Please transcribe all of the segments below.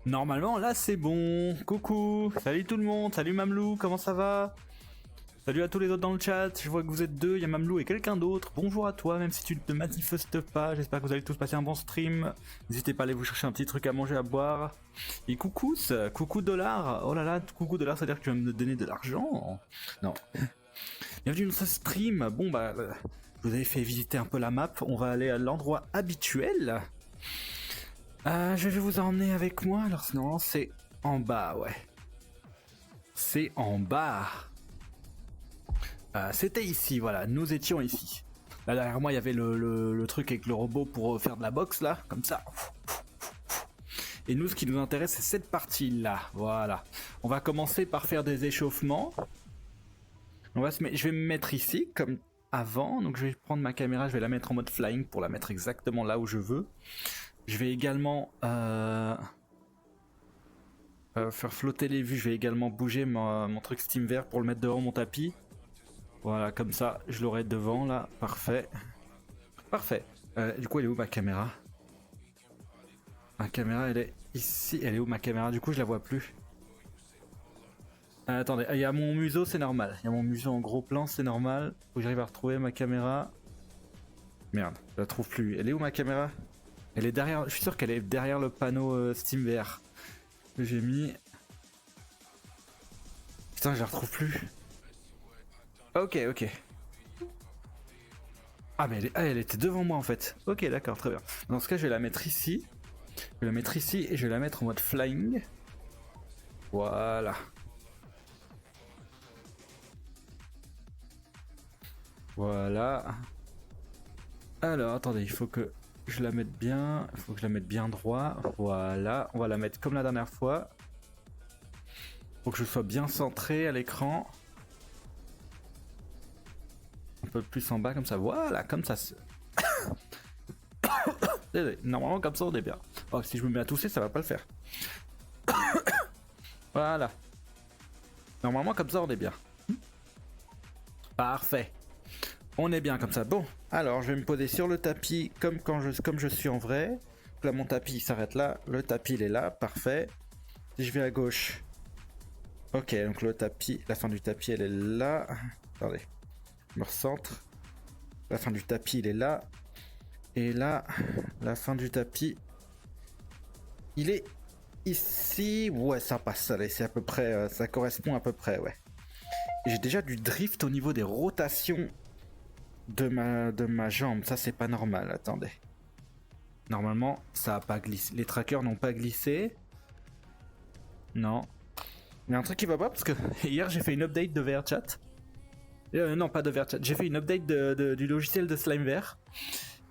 Normalement, là, c'est bon. Coucou. Salut tout le monde. Salut Mamelou, comment ça va? Salut à tous les autres dans le chat. Je vois que vous êtes deux. Il y a Mamelou et quelqu'un d'autre. Bonjour à toi, même si tu ne te manifestes pas. J'espère que vous allez tous passer un bon stream. N'hésitez pas à aller vous chercher un petit truc à manger, à boire. Et coucou, coucou dollar. Oh là là, coucou dollar, ça veut dire que tu vas me donner de l'argent? Non. Bienvenue dans ce stream. Bon, bah, je vous avez fait visiter un peu la map. On va aller à l'endroit habituel. Je vais vous emmener avec moi, alors sinon c'est en bas, ouais. C'est en bas. C'était ici, voilà, nous étions ici. Là derrière moi il y avait le truc avec le robot pour faire de la boxe là, comme ça. Et nous ce qui nous intéresse c'est cette partie là, voilà. On va commencer par faire des échauffements. Je vais me mettre ici comme avant, donc je vais prendre ma caméra, je vais la mettre en mode flying pour la mettre exactement là où je veux. Je vais également faire flotter les vues. Je vais également bouger mon truc SteamVR pour le mettre devant mon tapis. Voilà, comme ça, je l'aurai devant là. Parfait. Parfait. Du coup, elle est où ma caméra? Ma caméra, elle est ici. Elle est où ma caméra? Du coup, je la vois plus. Attendez, il y a mon museau, c'est normal. Il y a mon museau en gros plan, c'est normal. Faut que j'arrive à retrouver ma caméra. Merde, je la trouve plus. Elle est où ma caméra? Elle est derrière, je suis sûr qu'elle est derrière le panneau SteamVR que j'ai mis. Putain, je la retrouve plus. Ok, ok. Ah, mais elle était devant moi en fait. Ok, d'accord, très bien. Dans ce cas, je vais la mettre ici. Je vais la mettre ici et je vais la mettre en mode flying. Voilà. Voilà. Alors, attendez, il faut que je la mette bien. Il faut que je la mette bien droit. Voilà. On va la mettre comme la dernière fois. Faut que je sois bien centré à l'écran. Un peu plus en bas comme ça. Voilà, comme ça. Désolé. Normalement, comme ça, on est bien. Oh, si je me mets à tousser, ça va pas le faire. Voilà. Normalement, comme ça, on est bien. Parfait. On est bien comme ça. Bon, alors, je vais me poser sur le tapis comme je suis en vrai. Là, mon tapis s'arrête là. Le tapis, il est là. Parfait. Si je vais à gauche. Ok, donc le tapis, la fin du tapis, elle est là. Attendez. Je me recentre. La fin du tapis, il est là. Et là, la fin du tapis, il est ici. Ouais, ça passe. Allez, c'est à peu près, ça correspond à peu près, ouais. J'ai déjà du drift au niveau des rotations de ma jambe. Ça, c'est pas normal. Attendez. Normalement, ça a pas glissé. Les trackers n'ont pas glissé. Non. Il y a un truc qui va pas parce que hier, j'ai fait une update de VRChat. Non, pas de VRChat. J'ai fait une update du logiciel de SlimeVR.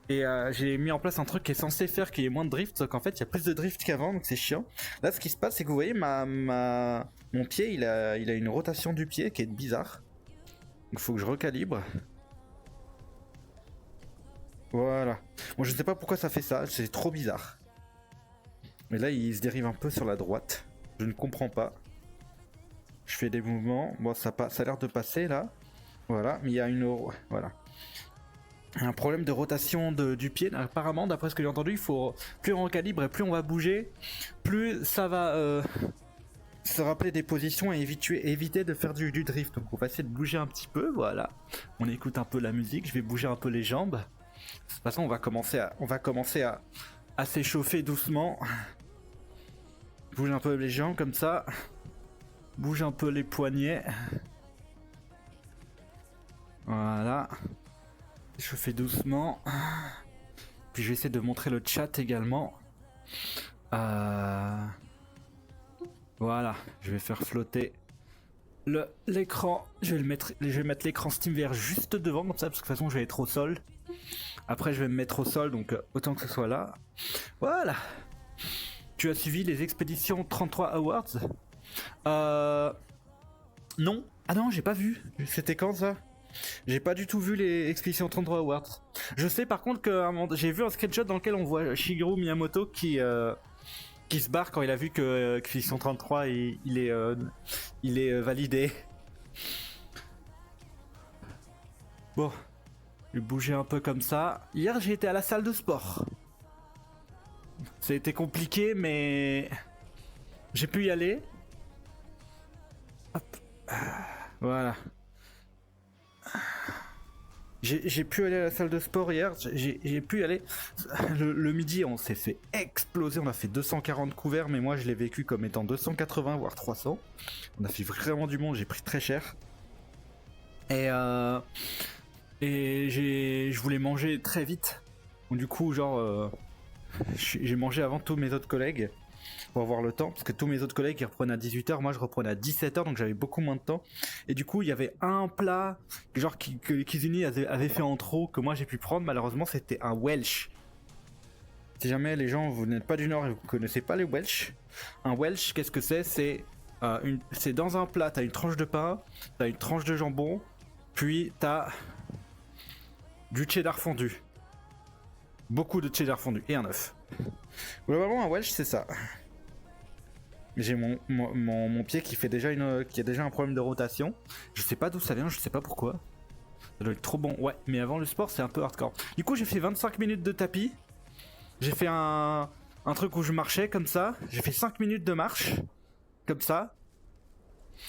Et j'ai mis en place un truc qui est censé faire qu'il y ait moins de drift, sauf qu'en fait il y a plus de drift qu'avant, donc c'est chiant. Là, ce qui se passe, c'est que vous voyez, mon pied, il a une rotation du pied qui est bizarre. Donc il faut que je recalibre. Voilà. Bon, je sais pas pourquoi ça fait ça, c'est trop bizarre. Mais là, il se dérive un peu sur la droite. Je ne comprends pas. Je fais des mouvements. Bon, ça a l'air de passer là. Voilà, mais il y a une... Voilà. Un problème de rotation du pied. Apparemment, d'après ce que j'ai entendu, il faut plus on recalibre et plus on va bouger, plus ça va se rappeler des positions et éviter de faire du drift. Donc on va essayer de bouger un petit peu, voilà. On écoute un peu la musique, je vais bouger un peu les jambes. De toute façon, on va commencer à s'échauffer doucement. Bouge un peu les jambes comme ça. Bouge un peu les poignets. Voilà. Je fais doucement. Puis je vais essayer de montrer le chat également. Voilà, je vais faire flotter l'écran. Je vais mettre l'écran SteamVR juste devant comme ça, parce que de toute façon je vais être au sol. Après je vais me mettre au sol, donc autant que ce soit là. Voilà. Tu as suivi les expéditions 33 Awards? Non. Ah non, j'ai pas vu. C'était quand ça? J'ai pas du tout vu les Expéditions 33 Awards. Je sais par contre que j'ai vu un screenshot dans lequel on voit Shigeru Miyamoto qui se barre quand il a vu que Expédition 33 il est validé. Bon, je vais bouger un peu comme ça. Hier j'ai été à la salle de sport. Ça a été compliqué mais J'ai pu y aller. Hop. Voilà. J'ai pu aller à la salle de sport hier, j'ai pu y aller. Le midi, on s'est fait exploser, on a fait 240 couverts, mais moi je l'ai vécu comme étant 280 voire 300. On a fait vraiment du monde, j'ai pris très cher. Et je voulais manger très vite. Donc, du coup, genre, j'ai mangé avant tous mes autres collègues pour avoir le temps, parce que tous mes autres collègues ils reprenaient à 18h, moi je reprenais à 17h, donc j'avais beaucoup moins de temps. Et du coup il y avait un plat genre que les cuisiniers avaient fait en trop que moi j'ai pu prendre, malheureusement c'était un Welsh. Si jamais les gens vous n'êtes pas du Nord et vous connaissez pas les Welsh, un Welsh qu'est-ce que c'est? C'est dans un plat, t'as une tranche de pain, t'as une tranche de jambon, puis t'as du cheddar fondu. Beaucoup de cheddar fondu et un œuf. Globalement un Welsh c'est ça. J'ai mon pied qui a déjà un problème de rotation. Je sais pas d'où ça vient, je sais pas pourquoi. Ça doit être trop bon. Ouais, mais avant le sport, c'est un peu hardcore. Du coup, j'ai fait 25 minutes de tapis. J'ai fait un truc où je marchais comme ça. J'ai fait 5 minutes de marche. Comme ça.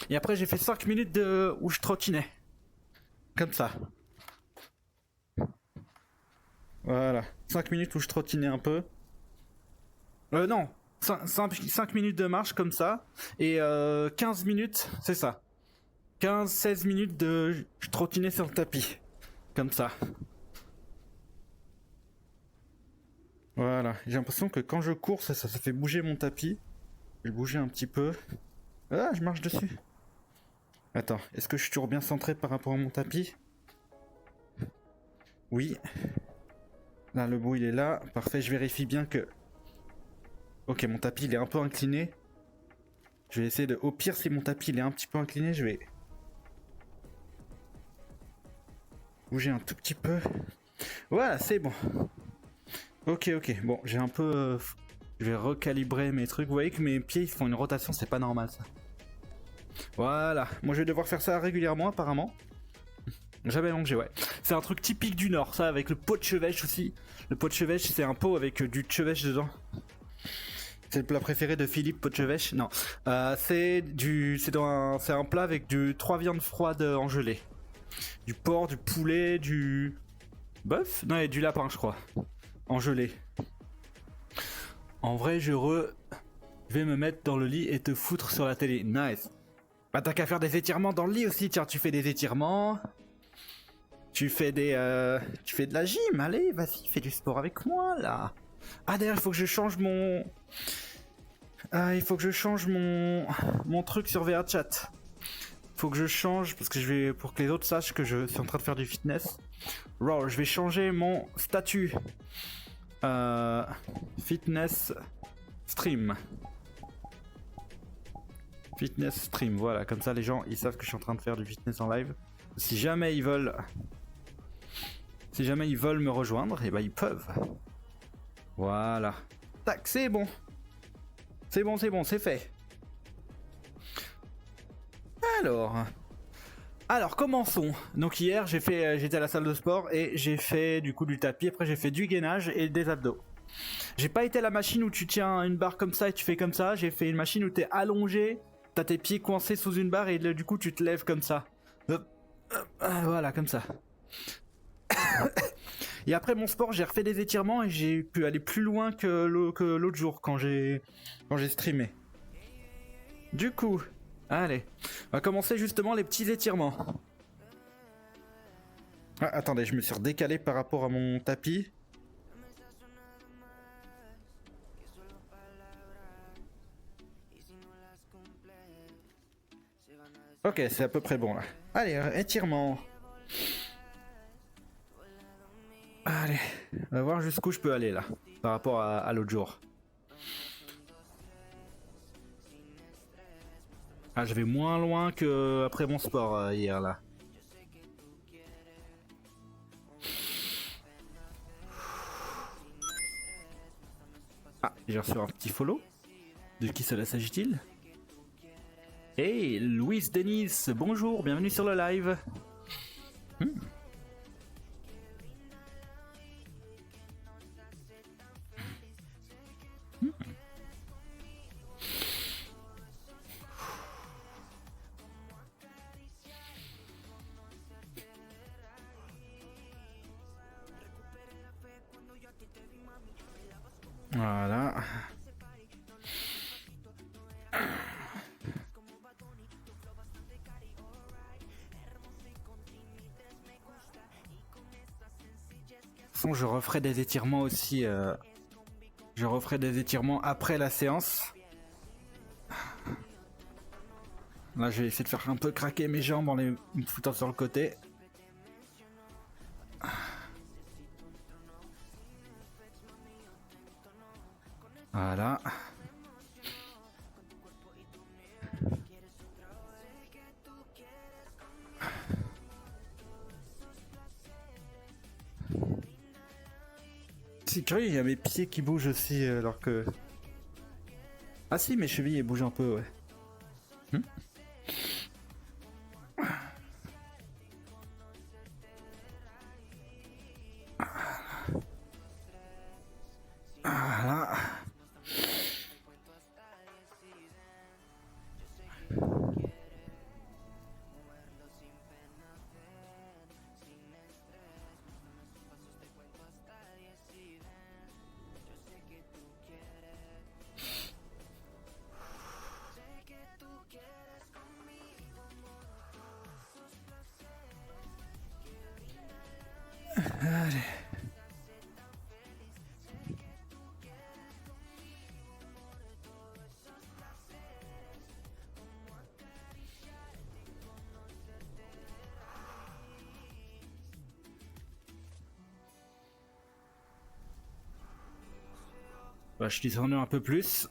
Et après, j'ai fait 5 minutes où je trottinais. Comme ça. Voilà. 5 minutes où je trottinais un peu. Non. 5 minutes de marche comme ça. Et 15 minutes, c'est ça. 15-16 minutes de je trottinais sur le tapis. Comme ça. Voilà. J'ai l'impression que quand je cours, ça fait bouger mon tapis. Je bougeais un petit peu. Ah, je marche dessus. Attends, est-ce que je suis toujours bien centré par rapport à mon tapis? Oui. Là, le bout il est là. Parfait, je vérifie bien que... Ok, mon tapis il est un peu incliné. Je vais essayer de... Au pire, si mon tapis il est un petit peu incliné, je vais... bouger un tout petit peu. Voilà, c'est bon. Ok, bon, j'ai un peu... je vais recalibrer mes trucs. Vous voyez que mes pieds ils font une rotation, c'est pas normal ça. Voilà, moi je vais devoir faire ça régulièrement apparemment. Jamais longé, ouais. C'est un truc typique du Nord, ça, avec le pot de chevêche aussi. Le pot de chevêche, c'est un pot avec du chevêche dedans. C'est le plat préféré de Philippe, pot de chevêche? Non. C'est un plat avec 3 viandes froides en gelée. Du porc, du poulet, du... bœuf? Non, et du lapin, je crois. En gelée. En vrai, je vais me mettre dans le lit et te foutre sur la télé. Nice. Bah t'as qu'à faire des étirements dans le lit aussi, tiens, tu fais des étirements. Tu fais de la gym, allez, vas-y, fais du sport avec moi, là. Ah, d'ailleurs, il faut que je change mon... mon truc sur VA Chat. Faut que je change, parce que pour que les autres sachent que je suis en train de faire du fitness. Raw, je vais changer mon statut. Fitness stream. Fitness stream, voilà, comme ça les gens ils savent que je suis en train de faire du fitness en live. Si jamais ils veulent me rejoindre, et bah ils peuvent. Voilà. Tac, c'est bon. C'est bon, c'est fait. Alors commençons. Donc hier j'étais à la salle de sport et j'ai fait du coup du tapis, après j'ai fait du gainage et des abdos. J'ai pas été à la machine où tu tiens une barre comme ça et tu fais comme ça, j'ai fait une machine où t'es allongé, t'as tes pieds coincés sous une barre et du coup tu te lèves comme ça. Voilà, comme ça. Et après mon sport, j'ai refait des étirements et j'ai pu aller plus loin que l'autre jour quand j'ai streamé. Du coup, allez, on va commencer justement les petits étirements. Ah, attendez, je me suis redécalé par rapport à mon tapis. Ok, c'est à peu près bon là. Allez, étirement. Allez, on va voir jusqu'où je peux aller là, par rapport à l'autre jour. Ah, je vais moins loin que après mon sport hier là. Ah, j'ai reçu un petit follow. De qui cela s'agit-il? Hey, Louise Denise, bonjour, bienvenue sur le live. Voilà. Façon, je referai des étirements aussi. Je referai des étirements après la séance. Là, je vais essayer de faire un peu craquer mes jambes en les me foutant sur le côté. Voilà. C'est curieux, il y a mes pieds qui bougent aussi alors que... Ah si, mes chevilles elles bougent un peu, ouais. Voilà. Allez. Bah, je descends un peu plus.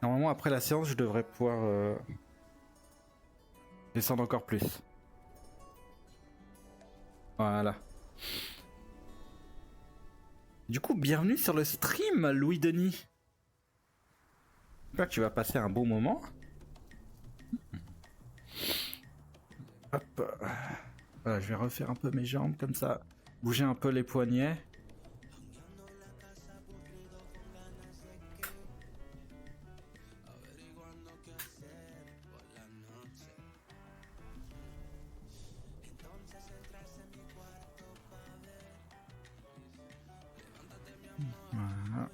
Normalement, après la séance, je devrais pouvoir descendre encore plus. Voilà. Du coup, bienvenue sur le stream, Louis Denis. J'espère que tu vas passer un bon moment. Hop. Voilà, je vais refaire un peu mes jambes comme ça. Bouger un peu les poignets. Voilà.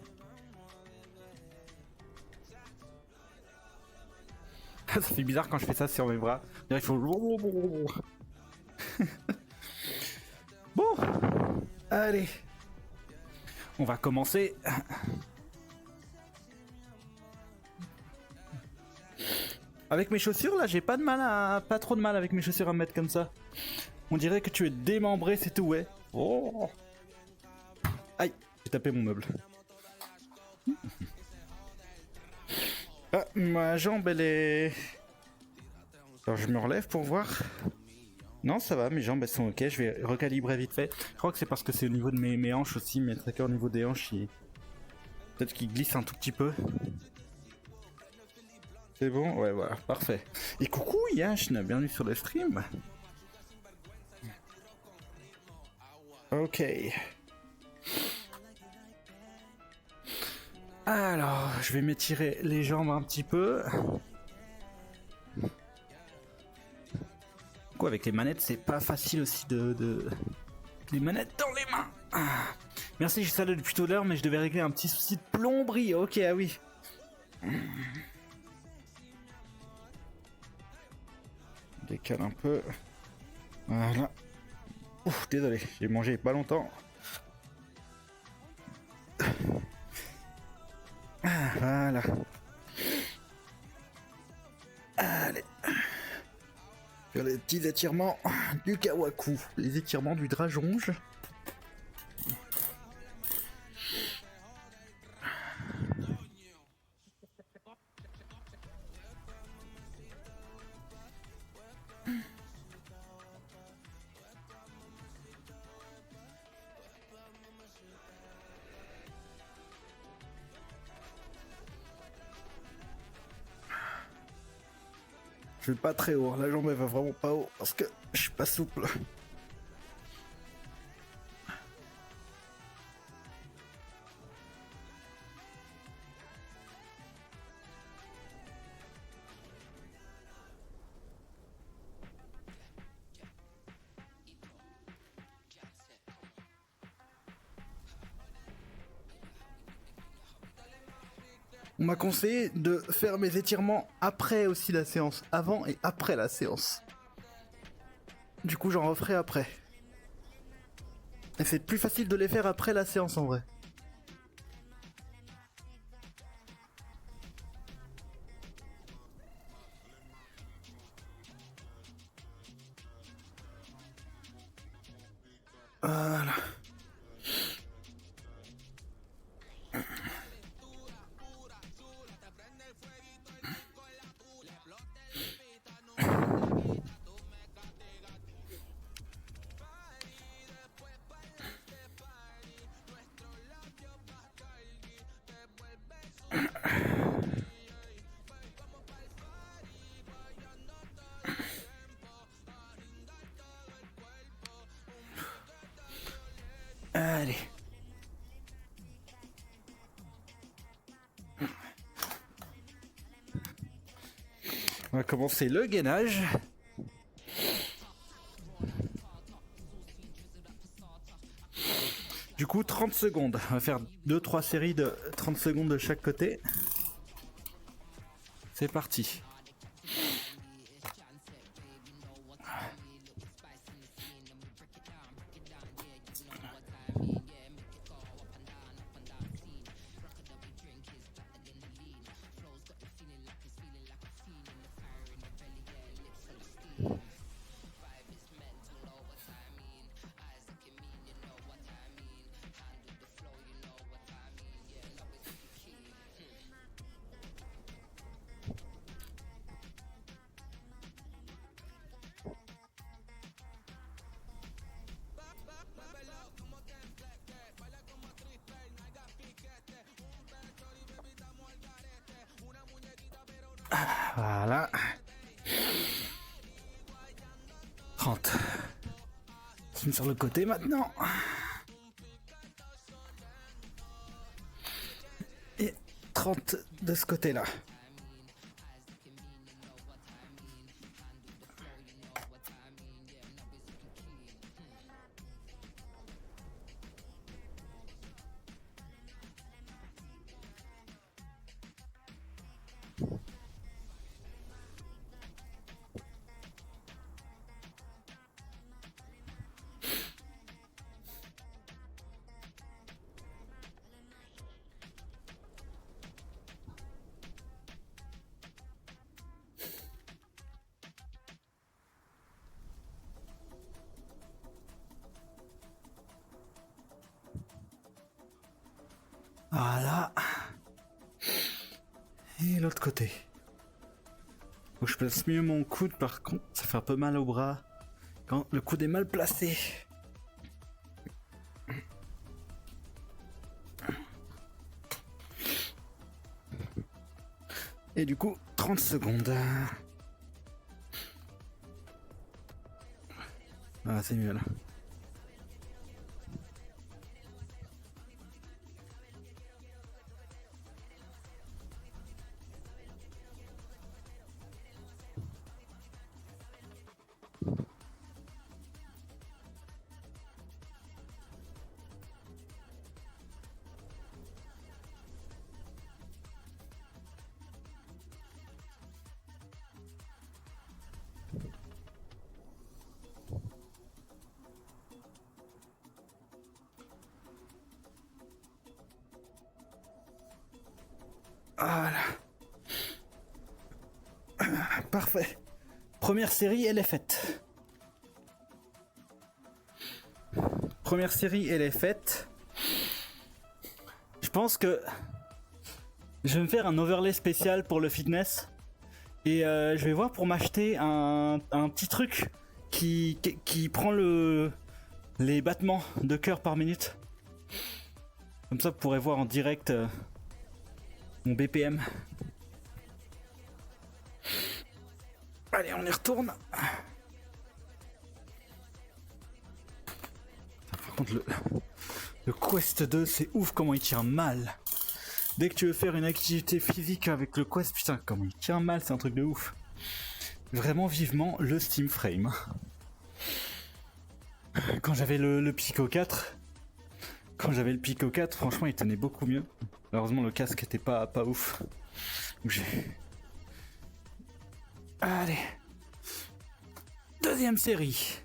Ça fait bizarre quand je fais ça sur mes bras. Il faut... Bon, allez. On va commencer. Avec mes chaussures là, j'ai pas trop de mal avec mes chaussures à me mettre comme ça. On dirait que tu es démembré, c'est tout, ouais. Oh. Aïe, j'ai tapé mon meuble. Ah, ma jambe elle est... Alors je me relève pour voir. Non, ça va, mes jambes elles sont ok, je vais recalibrer vite fait. Je crois que c'est parce que c'est au niveau de mes hanches aussi, mes trackers au niveau des hanches, peut-être qu'ils glissent un tout petit peu. C'est bon? Ouais, voilà, parfait. Et coucou Yashn, bienvenue sur le stream. Ok. Alors, je vais m'étirer les jambes un petit peu. Quoi, avec les manettes, c'est pas facile aussi de... Les manettes dans les mains. Ah. Merci, je salue depuis tout à l'heure, mais je devais régler un petit souci de plomberie. Ok, ah oui. On décale un peu. Voilà. Ouf, désolé, j'ai mangé pas longtemps. Voilà. Allez. Faire les petits étirements du Kawaku. Les étirements du Dragonge. Je vais pas très haut, la jambe elle va vraiment pas haut parce que je suis pas souple. On m'a conseillé de faire mes étirements après aussi la séance, avant et après la séance. Du coup, j'en referai après. Et c'est plus facile de les faire après la séance en vrai. Voilà. Allez. On va commencer le gainage. Du coup, 30 secondes. On va faire 2-3 séries de 30 secondes de chaque côté. C'est parti. Voilà. 30. Je sur le côté maintenant. Et 30 de ce côté-là. Voilà. Et l'autre côté. Faut que je place mieux mon coude par contre, ça fait un peu mal au bras quand le coude est mal placé. Et du coup, 30 secondes. Ah, c'est mieux là. Voilà. Parfait. Première série, elle est faite. Première série, elle est faite. Je pense que je vais me faire un overlay spécial pour le fitness. Et je vais voir pour m'acheter un petit truc qui prend les battements de cœur par minute. Comme ça, vous pourrez voir en direct mon BPM. Allez, on y retourne. Par contre, le Quest 2, c'est ouf comment il tient mal. Dès que tu veux faire une activité physique avec le Quest, putain, comment il tient mal, c'est un truc de ouf. Vraiment vivement le Steam Frame. Quand j'avais le Pico 4, Quand j'avais le Pico 4, franchement, il tenait beaucoup mieux. Heureusement, le casque était pas ouf. Donc j'ai... Allez. Deuxième série.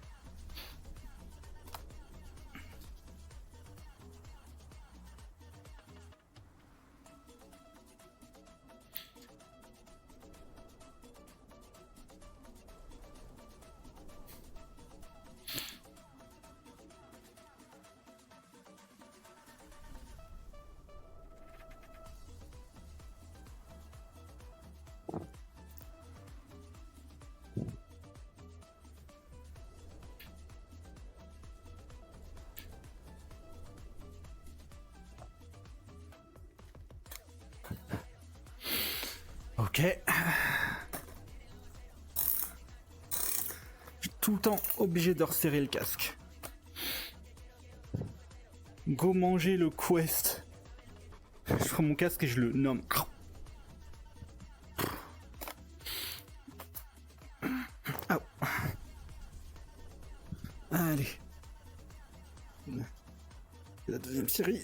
Ok. Je suis tout le temps obligé de resserrer le casque. Go manger le quest. Je prends mon casque et je le nomme. Oh. Allez. La deuxième série.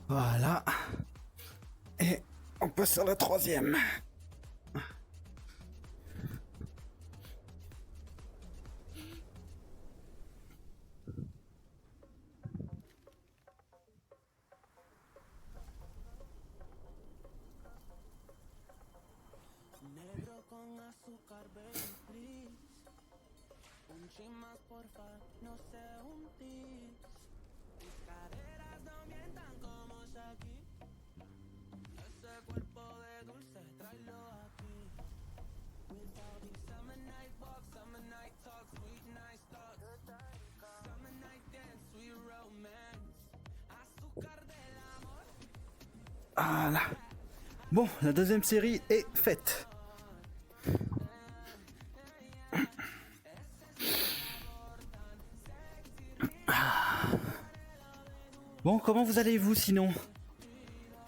Voilà. Et on passe sur la troisième. Negro con azúcar, baby, please. Un chin más, porfa, no sé un tis. Tus caderas no mientan como Shakira. Ese cuerpo de dulce, tráelo aquí. Without the summer night walk, summer night talk, sweet night talk. Summer night dance, sweet romance. Azúcar del amor. Voilà. Bon, la deuxième série est faite. Bon, comment vous allez-vous sinon?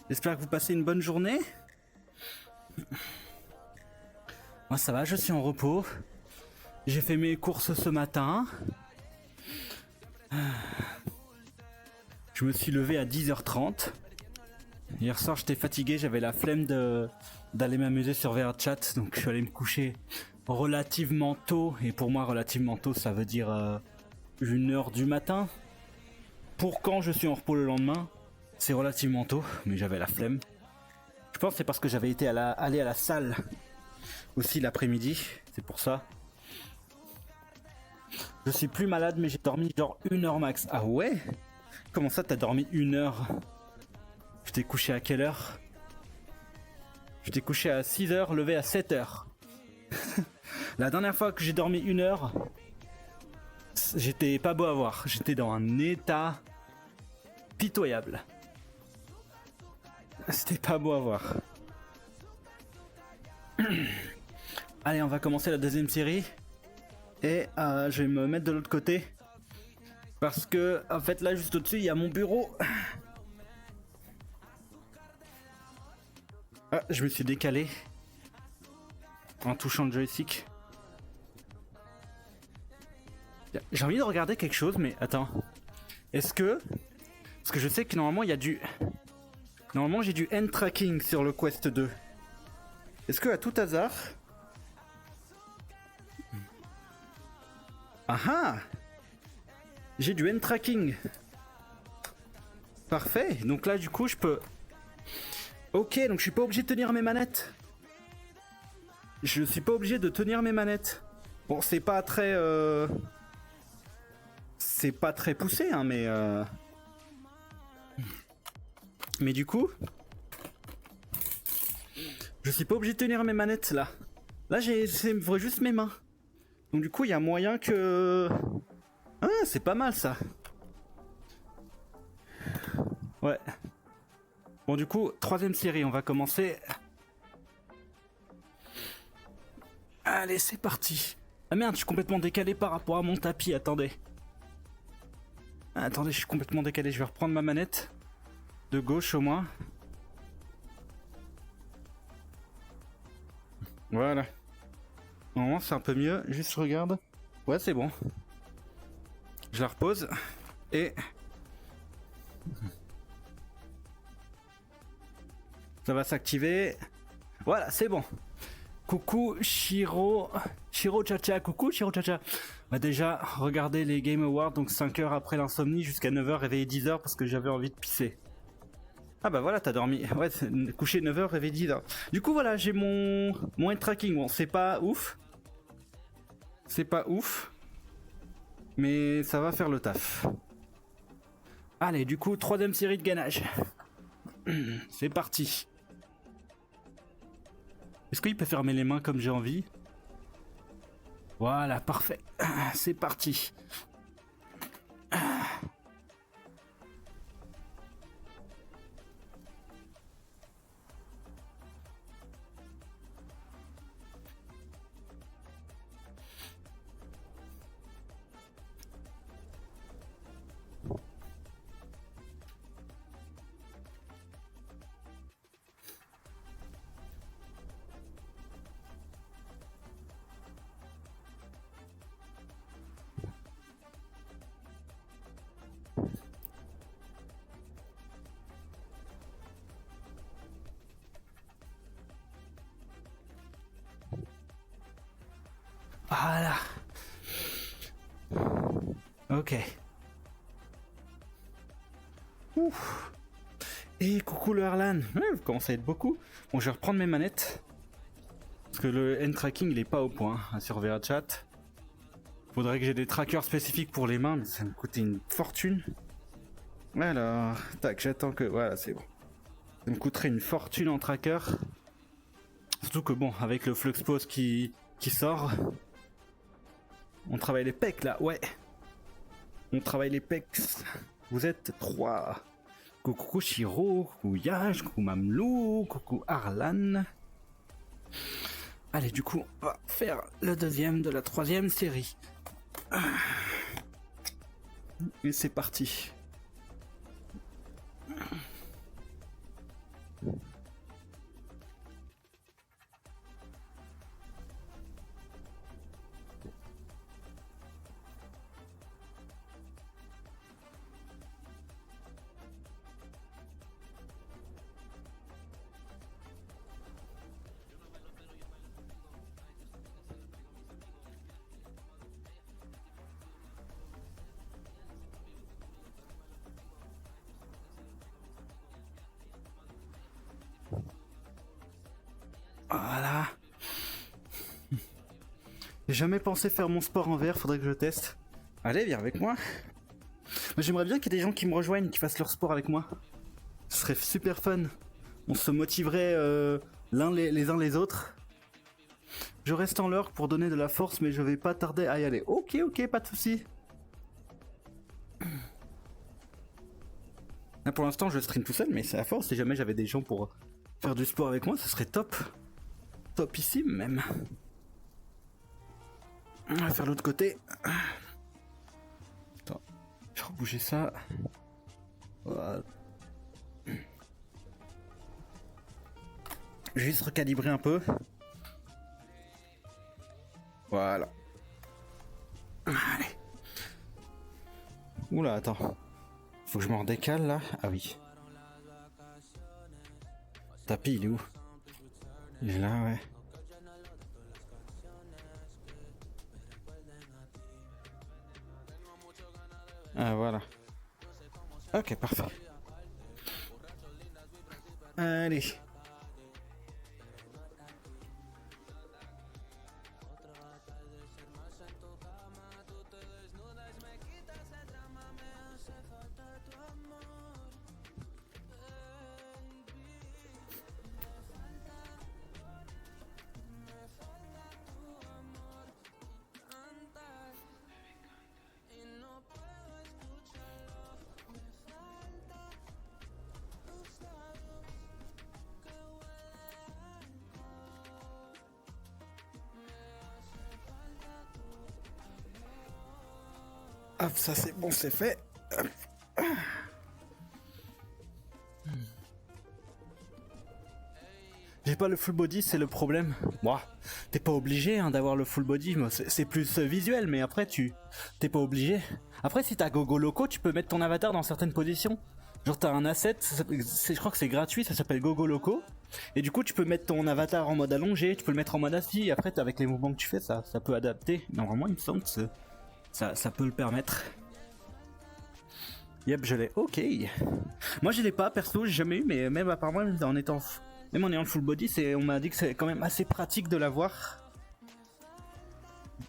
J'espère que vous passez une bonne journée. Moi ça va, je suis en repos. J'ai fait mes courses ce matin. Je me suis levé à 10h30. Hier soir j'étais fatigué, j'avais la flemme d'aller m'amuser sur VRChat, donc je suis allé me coucher relativement tôt. Et pour moi relativement tôt ça veut dire 1h du matin. Pour quand je suis en repos le lendemain, c'est relativement tôt, mais j'avais la flemme. Je pense que c'est parce que j'avais été allé à la salle aussi l'après-midi, c'est pour ça. Je suis plus malade, mais j'ai dormi genre 1h max. Ah ouais? Comment ça t'as dormi 1h? Je t'ai couché à quelle heure? Je t'ai couché à 6h, levé à 7h. La dernière fois que j'ai dormi 1h, j'étais pas beau à voir. J'étais dans un état pitoyable. C'était pas beau à voir. Allez, on va commencer la deuxième série. Et je vais me mettre de l'autre côté. Parce que, en fait, là, juste au-dessus, il y a mon bureau. Ah, je me suis décalé. En touchant le joystick. J'ai envie de regarder quelque chose, mais attends. Est-ce que... Parce que je sais que normalement, il y a du... Normalement, j'ai du hand tracking sur le Quest 2. Est-ce que, à tout hasard... Ah ah! J'ai du hand tracking. Parfait. Donc là, du coup, je peux... Ok, donc je suis pas obligé de tenir mes manettes. Je suis pas obligé de tenir mes manettes. Bon, c'est pas très... C'est pas très poussé, hein, mais... Mais du coup... Je suis pas obligé de tenir mes manettes, là. Là, c'est juste mes mains. Donc du coup, il y a moyen que... Ah, c'est pas mal ça. Ouais. Bon, du coup, troisième série, on va commencer. Allez, c'est parti. Ah merde, je suis complètement décalé par rapport à mon tapis, attendez. Attendez, je suis complètement décalé, je vais reprendre ma manette. De gauche au moins. Voilà. Normalement, c'est un peu mieux, juste je regarde. Ouais, c'est bon. Je la repose. Et... ça va s'activer. Voilà, c'est bon. Coucou Shiro Chacha, coucou Shiro Chacha. Bah déjà, regardez les Game Awards, donc 5 heures après l'insomnie, jusqu'à 9h, réveillé 10h parce que j'avais envie de pisser. Ah bah voilà, t'as dormi. Ouais, couché 9h, réveillé 10h. Du coup voilà, j'ai mon hand tracking. Bon, c'est pas ouf. C'est pas ouf. Mais ça va faire le taf. Allez, du coup, troisième série de gainage. C'est parti. Est-ce qu'il peut fermer les mains comme j'ai envie? Voilà, parfait. C'est parti. Voilà. Ok. Ouf. Et coucou le Harlan. Ouais, vous commencez à être beaucoup. Bon, je vais reprendre mes manettes. Parce que le hand tracking il est pas au point sur VRChat. Faudrait que j'ai des trackers spécifiques pour les mains, mais ça me coûtait une fortune. Alors, tac, j'attends que... Voilà, c'est bon. Ça me coûterait une fortune en tracker. Surtout que bon, avec le Fluxpose qui sort... On travaille les pecs là, ouais. On travaille les pecs. Vous êtes 3. Coucou Shiro, coucou Yash, coucou Mamelou, coucou Arlan. Allez, du coup, on va faire le deuxième de la troisième série. Et c'est parti. Voilà. J'ai jamais pensé faire mon sport en VR, faudrait que je teste. Allez, viens avec moi. J'aimerais bien qu'il y ait des gens qui me rejoignent, qui fassent leur sport avec moi. Ce serait super fun. On se motiverait les uns les autres. Je reste en lurk pour donner de la force, mais je vais pas tarder à y aller. Ok, pas de soucis. Là, pour l'instant, je stream tout seul, mais c'est à force. Si jamais j'avais des gens pour faire du sport avec moi, ce serait top. Topissime même. On va faire l'autre côté. Attends, je vais rebouger ça. Voilà. Je vais juste recalibrer un peu. Voilà. Allez. Oula, attends. Faut que je m'en décale là. Ah oui. Tapis, il est où? Il est là, ouais. Ah, voilà. Ok, parfait. Allez. Hop, ça c'est bon, c'est fait. Hop. J'ai pas le full body, c'est le problème. Moi, t'es pas obligé hein, d'avoir le full body, c'est plus visuel, mais après t'es pas obligé. Après, si t'as Gogo Loco, tu peux mettre ton avatar dans certaines positions. Genre t'as un asset, je crois que c'est gratuit, ça s'appelle Gogo Loco. Et du coup, tu peux mettre ton avatar en mode allongé, tu peux le mettre en mode assis. Et après, avec les mouvements que tu fais, ça peut adapter. Normalement, il me semble que ça peut le permettre. Yep, je l'ai. Ok. Moi, je l'ai pas, perso, j'ai jamais eu, mais même apparemment, même en ayant full body, on m'a dit que c'est quand même assez pratique de l'avoir.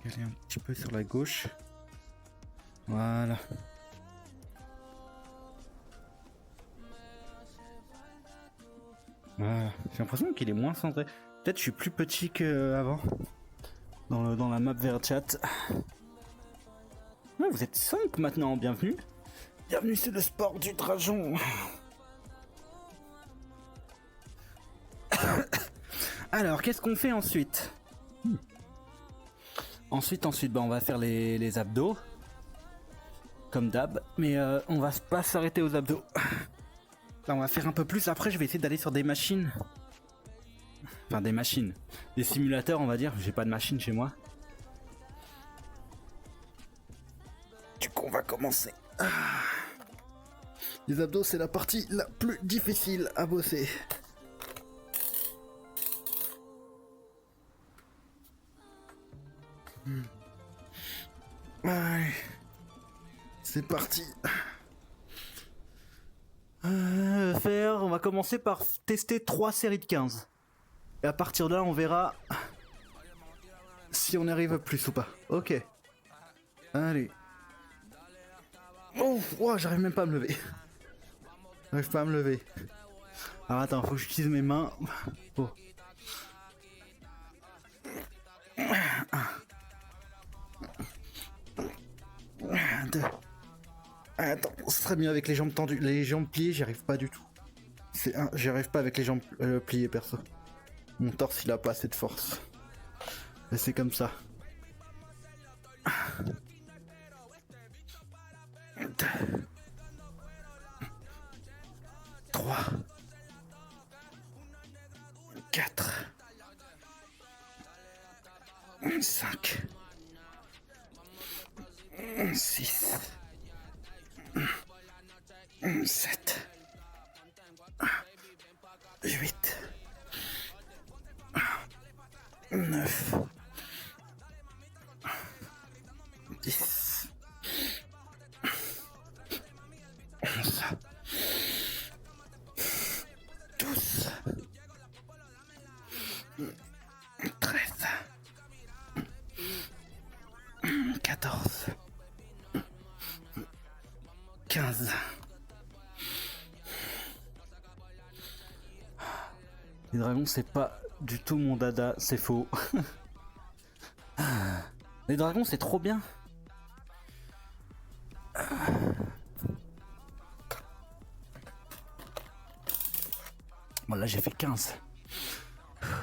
Aller un petit peu sur la gauche. Voilà. Voilà. J'ai l'impression qu'il est moins centré. Peut-être je suis plus petit qu'avant. Dans la map vers chat. Ouais, vous êtes 5 maintenant, bienvenue. Bienvenue, c'est le sport du dragon. Alors, qu'est-ce qu'on fait ensuite? Ensuite, bah, on va faire les abdos. Comme d'hab. Mais on va pas s'arrêter aux abdos. Là, on va faire un peu plus. Après, je vais essayer d'aller sur des machines. Enfin, des machines. Des simulateurs, on va dire. J'ai pas de machine chez moi. Du coup, on va commencer. Les abdos, c'est la partie la plus difficile à bosser. Allez. C'est parti. On va commencer par tester 3 séries de 15. Et à partir de là, on verra si on arrive plus ou pas. Ok. Allez. Oh, wow, j'arrive même pas à me lever. J'arrive pas à me lever. Alors attends, faut que j'utilise mes mains. Oh. 1, 2. Attends, ce serait mieux avec les jambes tendues. Les jambes pliées, j'y arrive pas du tout. J'y arrive pas avec les jambes pliées, perso. Mon torse, il a pas assez de force. Et c'est comme ça. 2. 3. 4. 5. 6. 7. 8. 9. 10. 11. 12. 13. 14. 15. Les dragons, c'est pas du tout mon dada, c'est faux. Les dragons, c'est trop bien. Bon, là, j'ai fait 15.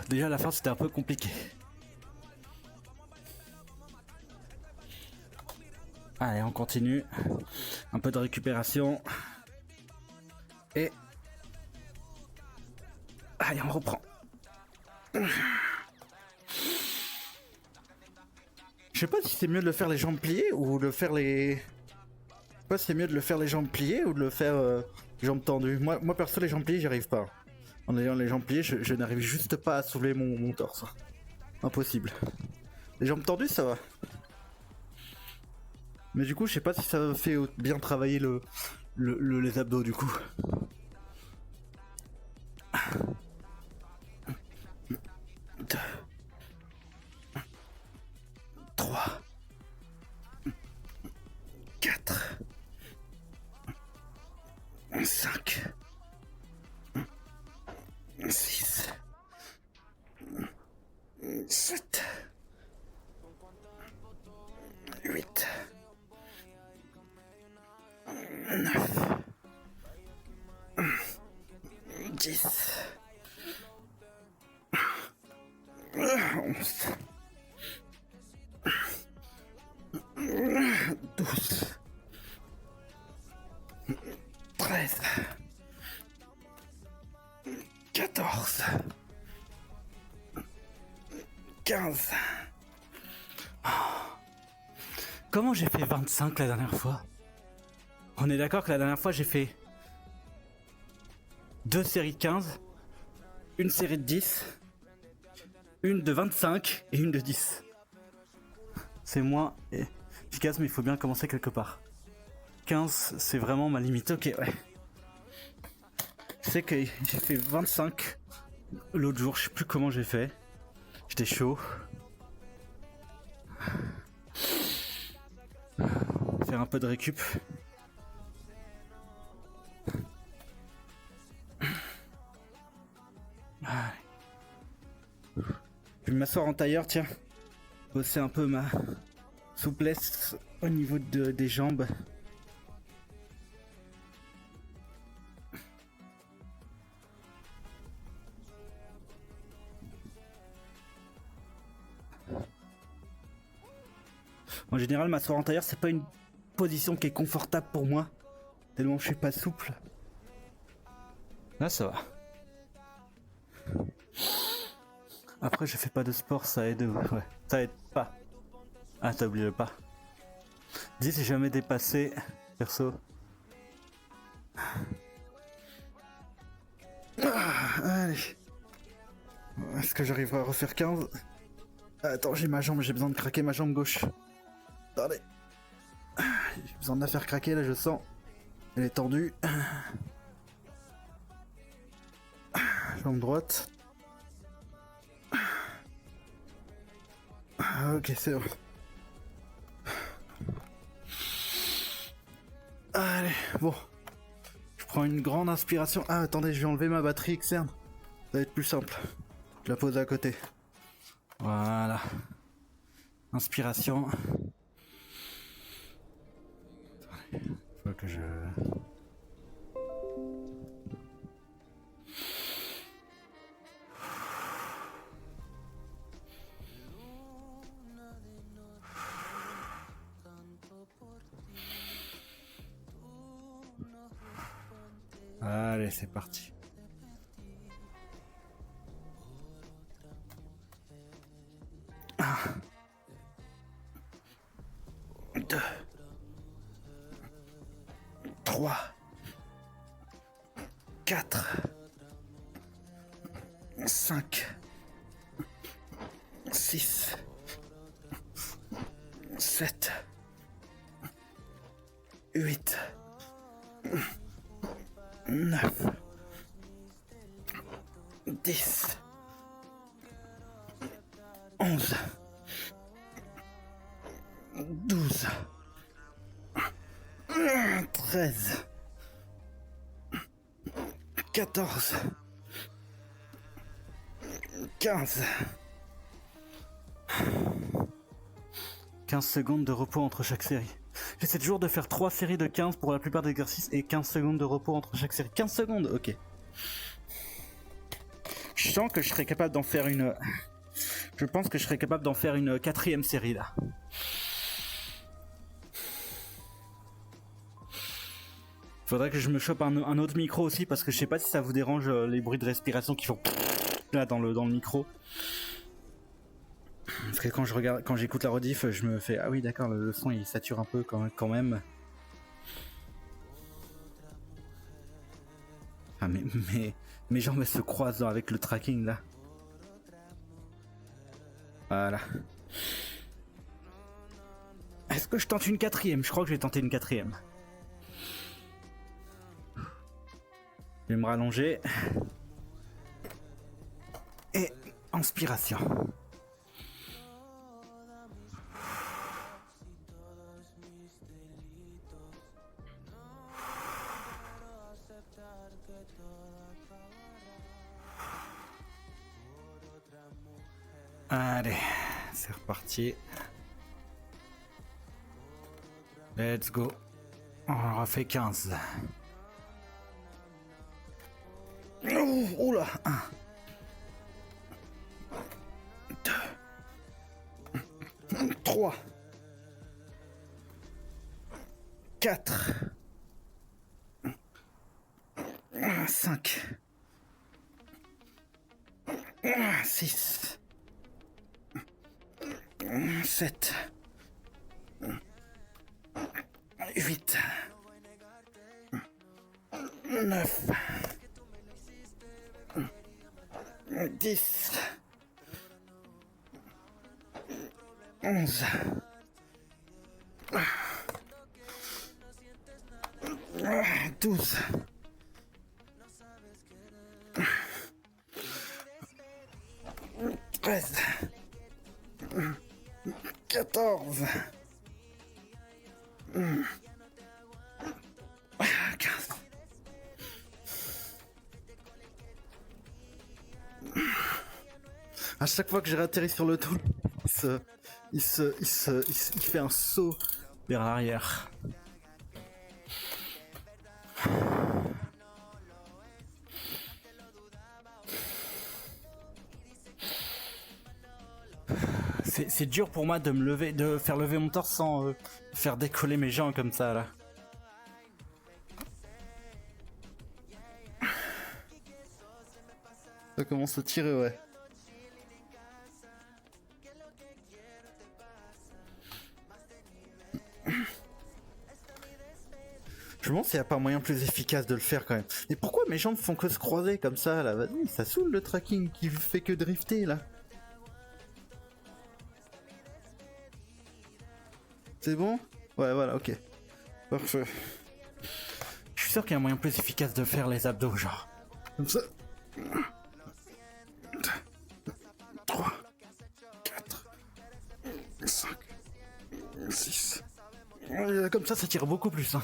Déjà, à la fin, c'était un peu compliqué. Allez, on continue. Un peu de récupération. Et... allez, on reprend. Je sais pas si c'est mieux de le faire les jambes pliées ou de faire les... je sais pas si c'est mieux de le faire les jambes pliées ou de le faire les jambes tendues. Moi perso, les jambes pliées, j'y arrive pas. En ayant les jambes pliées, je n'arrive juste pas à soulever mon torse. Impossible. Les jambes tendues, ça va. Mais du coup, je sais pas si ça fait bien travailler les abdos du coup. 2. 3. 4. 5. 6. 7. 8. 9. 10. 11. 12. 15. Comment j'ai fait 25 la dernière fois? On est d'accord que la dernière fois j'ai fait 2 séries de 15, une série de 10, une de 25 et une de 10. C'est moins efficace, mais il faut bien commencer quelque part. 15, c'est vraiment ma limite. Ok, ouais. Je sais que j'ai fait 25 l'autre jour, je sais plus comment j'ai fait. J'étais chaud. Faire un peu de récup. Je vais m'asseoir en tailleur, tiens. Bosser un peu ma souplesse au niveau des jambes. En général, m'asseoir en tailleur, c'est pas une position qui est confortable pour moi, tellement je suis pas souple. Là, ça va. Après, je fais pas de sport, ça aide. Ouais, ça aide pas. Ah, t'as oublié le pas. Dis si jamais dépassé, perso. Allez. Est-ce que j'arriverai à refaire 15? Attends, j'ai ma jambe, j'ai besoin de craquer ma jambe gauche. Attendez. J'ai besoin de la faire craquer, là, je sens. Elle est tendue. Jambe droite. Ok, c'est bon. Allez, bon. Je prends une grande inspiration. Ah, attendez, je vais enlever ma batterie externe. Ça va être plus simple. Je la pose à côté. Voilà. Inspiration. Faut que je... Allez, c'est parti. Deux. 3. 4. 5. 6. 7. 8. 9. 10. 11. 12. 13. 14. 15. 15 secondes de repos entre chaque série. J'essaie toujours de faire 3 séries de 15 pour la plupart des exercices et 15 secondes de repos entre chaque série. 15 secondes, ok. Je sens que je serais capable d'en faire une... Je pense que je serais capable d'en faire une 4ème série là. Faudrait que je me chope un autre micro aussi parce que je sais pas si ça vous dérange les bruits de respiration qui font là dans le micro. Parce que quand j'écoute la rediff, je me fais ah oui d'accord, le son il sature un peu quand même. Ah mais mes jambes elles se croisent avec le tracking là. Voilà. Est-ce que je tente une 4ème? Je crois que je vais tenter une 4ème. Je vais me rallonger. Et inspiration. Allez, c'est reparti. Let's go. On en a fait 15. Oh là, 1. 2. 3. 4. 5. 6. 7, 8, 9, 10, 11, 12, 13, 14, 15. À chaque fois que j'ai atterri sur le dos, il fait un saut vers l'arrière. C'est dur pour moi de me lever, de faire lever mon torse sans faire décoller mes jambes comme ça là. Ça commence à tirer, ouais. Je me demande s'il n'y a pas moyen plus efficace de le faire quand même. Et pourquoi mes jambes font que se croiser comme ça là? Vas-y, ça saoule le tracking qui fait que drifter là. C'est bon? Ouais, voilà, ok. Parfait. Je suis sûr qu'il y a un moyen plus efficace de faire les abdos, genre. Comme ça. 3, 4, 5, 6. Comme ça tire beaucoup plus. Hein.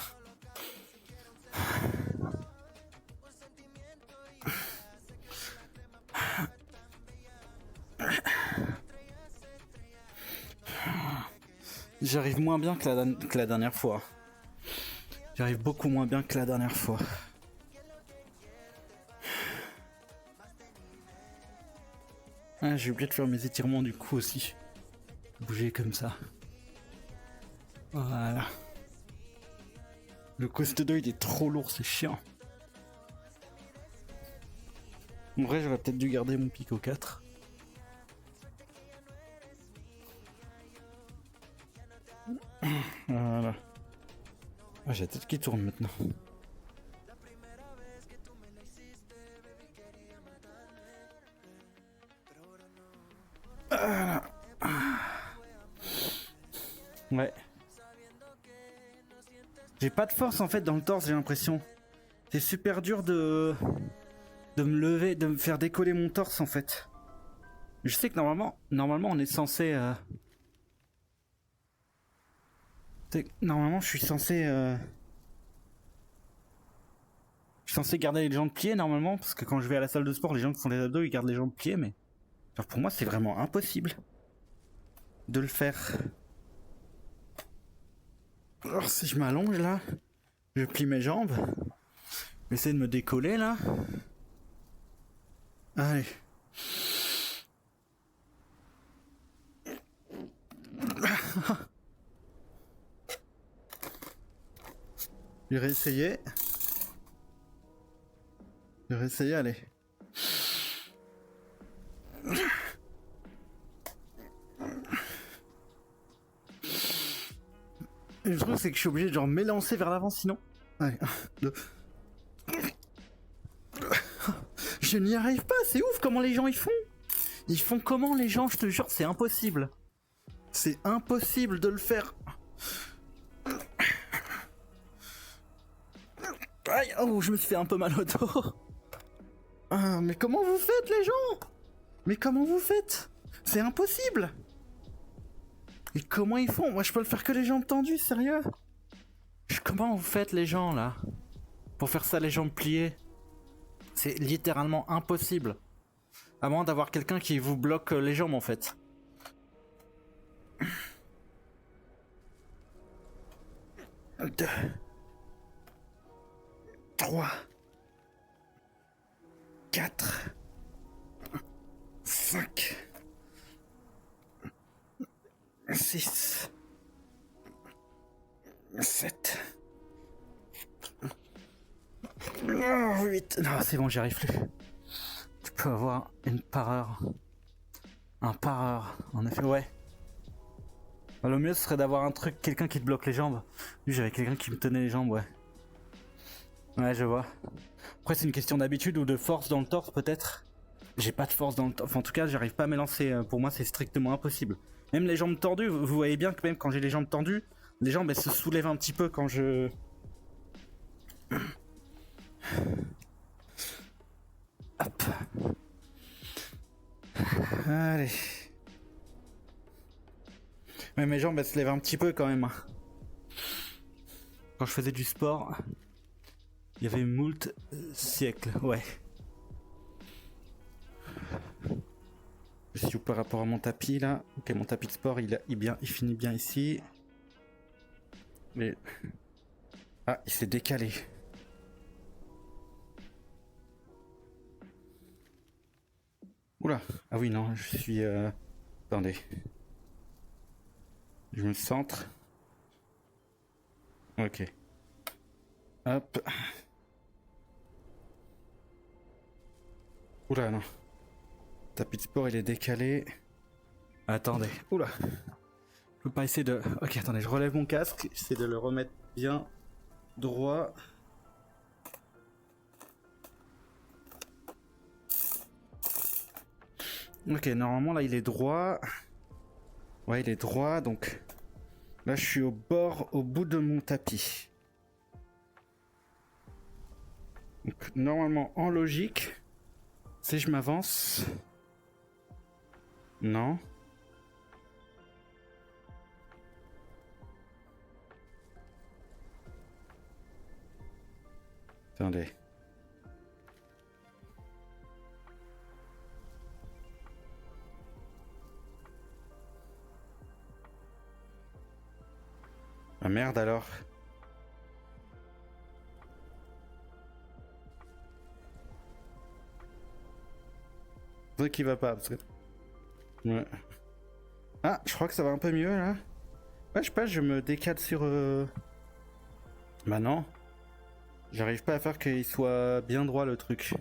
J'arrive moins bien que la dernière fois. J'arrive beaucoup moins bien que la dernière fois. Ah, j'ai oublié de faire mes étirements du cou aussi. Bouger comme ça. Voilà. Le costaud il est trop lourd, c'est chiant. En vrai, j'aurais peut-être dû garder mon Pico 4. Voilà. Ah, j'ai la tête qui tourne maintenant. Voilà. Ouais. J'ai pas de force en fait dans le torse, j'ai l'impression. C'est super dur de me lever, de me faire décoller mon torse en fait. Je sais que normalement on est censé normalement je suis censé garder les jambes pliées normalement, parce que quand je vais à la salle de sport, les gens qui font les abdos ils gardent les jambes pliées, mais genre pour moi c'est vraiment impossible de le faire. Alors si je m'allonge là, je plie mes jambes, j'essaie de me décoller là. Allez. Je vais réessayer. Allez. Et le truc c'est que je suis obligé de genre m'élancer vers l'avant sinon. Allez, 1, 2. Je n'y arrive pas, c'est ouf comment les gens ils font. Ils font comment les gens, je te jure, c'est impossible. C'est impossible de le faire. Aïe, oh, je me suis fait un peu mal au dos. Ah, mais comment vous faites les gens? Mais comment vous faites? C'est impossible. Et comment ils font? Moi je peux le faire que les jambes tendues, sérieux? Comment vous faites les gens là? Pour faire ça les jambes pliées? C'est littéralement impossible. À moins d'avoir quelqu'un qui vous bloque les jambes en fait. Deux. 3. 4. 5. 6. 7. 8. Non, c'est bon, j'y arrive plus. Tu peux avoir une pareur. Un pareur, en effet, ouais. Le mieux ce serait d'avoir un truc, quelqu'un qui te bloque les jambes. Lui j'avais quelqu'un qui me tenait les jambes, ouais. Ouais, je vois. Après c'est une question d'habitude ou de force dans le torse peut-être. J'ai pas de force dans le torse, enfin, en tout cas j'arrive pas à m'élancer. Pour moi c'est strictement impossible. Même les jambes tendues, vous voyez bien que même quand j'ai les jambes tendues, les jambes elles se soulèvent un petit peu quand je... Hop. Allez. Mais mes jambes elles se lèvent un petit peu quand même. Quand je faisais du sport, il y avait moult siècles, ouais. Je suis où par rapport à mon tapis là. Ok, mon tapis de sport il finit bien ici. Mais... Ah, il s'est décalé. Oula. Ah oui, non, je suis... Attendez. Je me centre. Ok. Hop. Oula, non. Tapis de sport, il est décalé. Attendez. Oula. Je peux pas essayer de... Ok, attendez, je relève mon casque. J'essaie de le remettre bien droit. Ok, normalement, là, il est droit. Ouais, il est droit, donc... Là, je suis au bout de mon tapis. Donc, normalement, en logique, si je m'avance... Non. Attendez. Ah merde alors. C'est vrai qu'il va pas parce que... Ouais. Ah, je crois que ça va un peu mieux là. Ouais, je sais pas, je me décale sur... Bah non. J'arrive pas à faire qu'il soit bien droit le truc.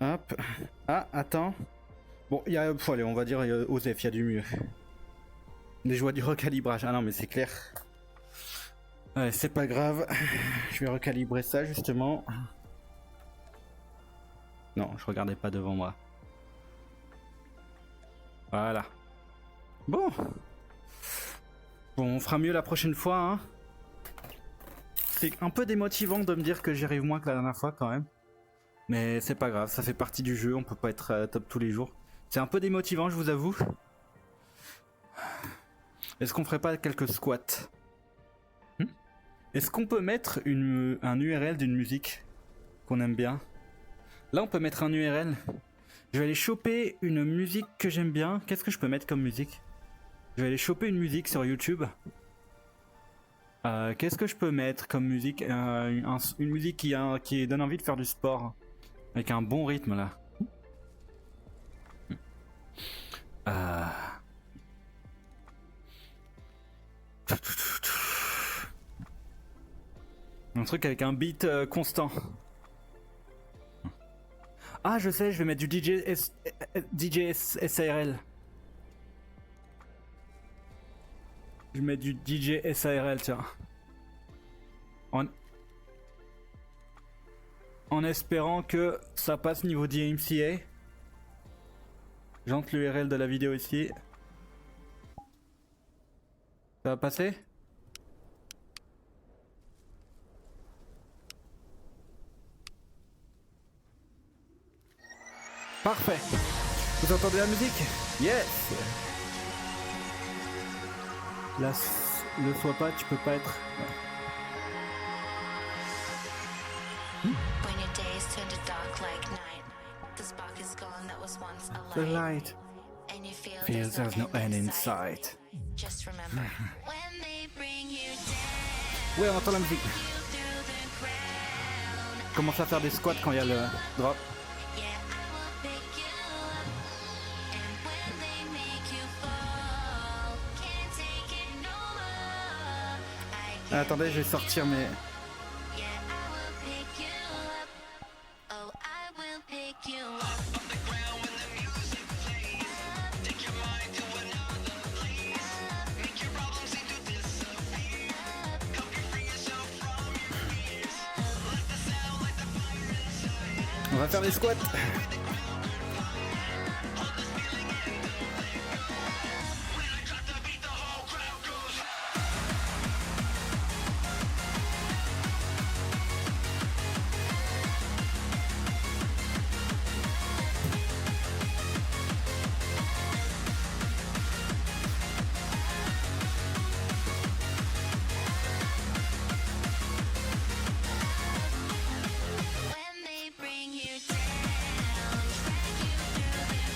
Hop. Ah, attends. Bon, il y a... allez, on va dire Osef, il y a du mieux. Les joies du recalibrage. Ah non, mais c'est clair. Ouais, c'est pas grave. Je vais recalibrer ça justement. Non, je regardais pas devant moi. Voilà. Bon. Bon, on fera mieux la prochaine fois, hein. C'est un peu démotivant de me dire que j'y arrive moins que la dernière fois quand même. Mais c'est pas grave, ça fait partie du jeu, on peut pas être top tous les jours. C'est un peu démotivant, je vous avoue. Est-ce qu'on ferait pas quelques squats? Est-ce qu'on peut mettre un URL d'une musique qu'on aime bien? Là, on peut mettre un URL. Je vais aller choper une musique que j'aime bien. Qu'est-ce que je peux mettre comme musique? Je vais aller choper une musique sur YouTube. Qu'est-ce que je peux mettre comme musique? Une musique qui donne envie de faire du sport. Avec un bon rythme, là. Un truc avec un beat constant. Ah, je sais, je vais mettre du DJ SARL. Je vais mettre du DJ SARL, tiens. En espérant que ça passe niveau DMCA. J'entre l'URL de la vidéo ici. Ça va passer? Parfait. Vous entendez la musique? Yes. Là, le sois pas, tu peux pas être... The light feels there's no end in sight. Ouais, on entend la musique. Commence à faire des squats quand il y a le drop. Ah, attendez, je vais sortir mes... On va faire des squats. When they bring you down, drag you through the ground,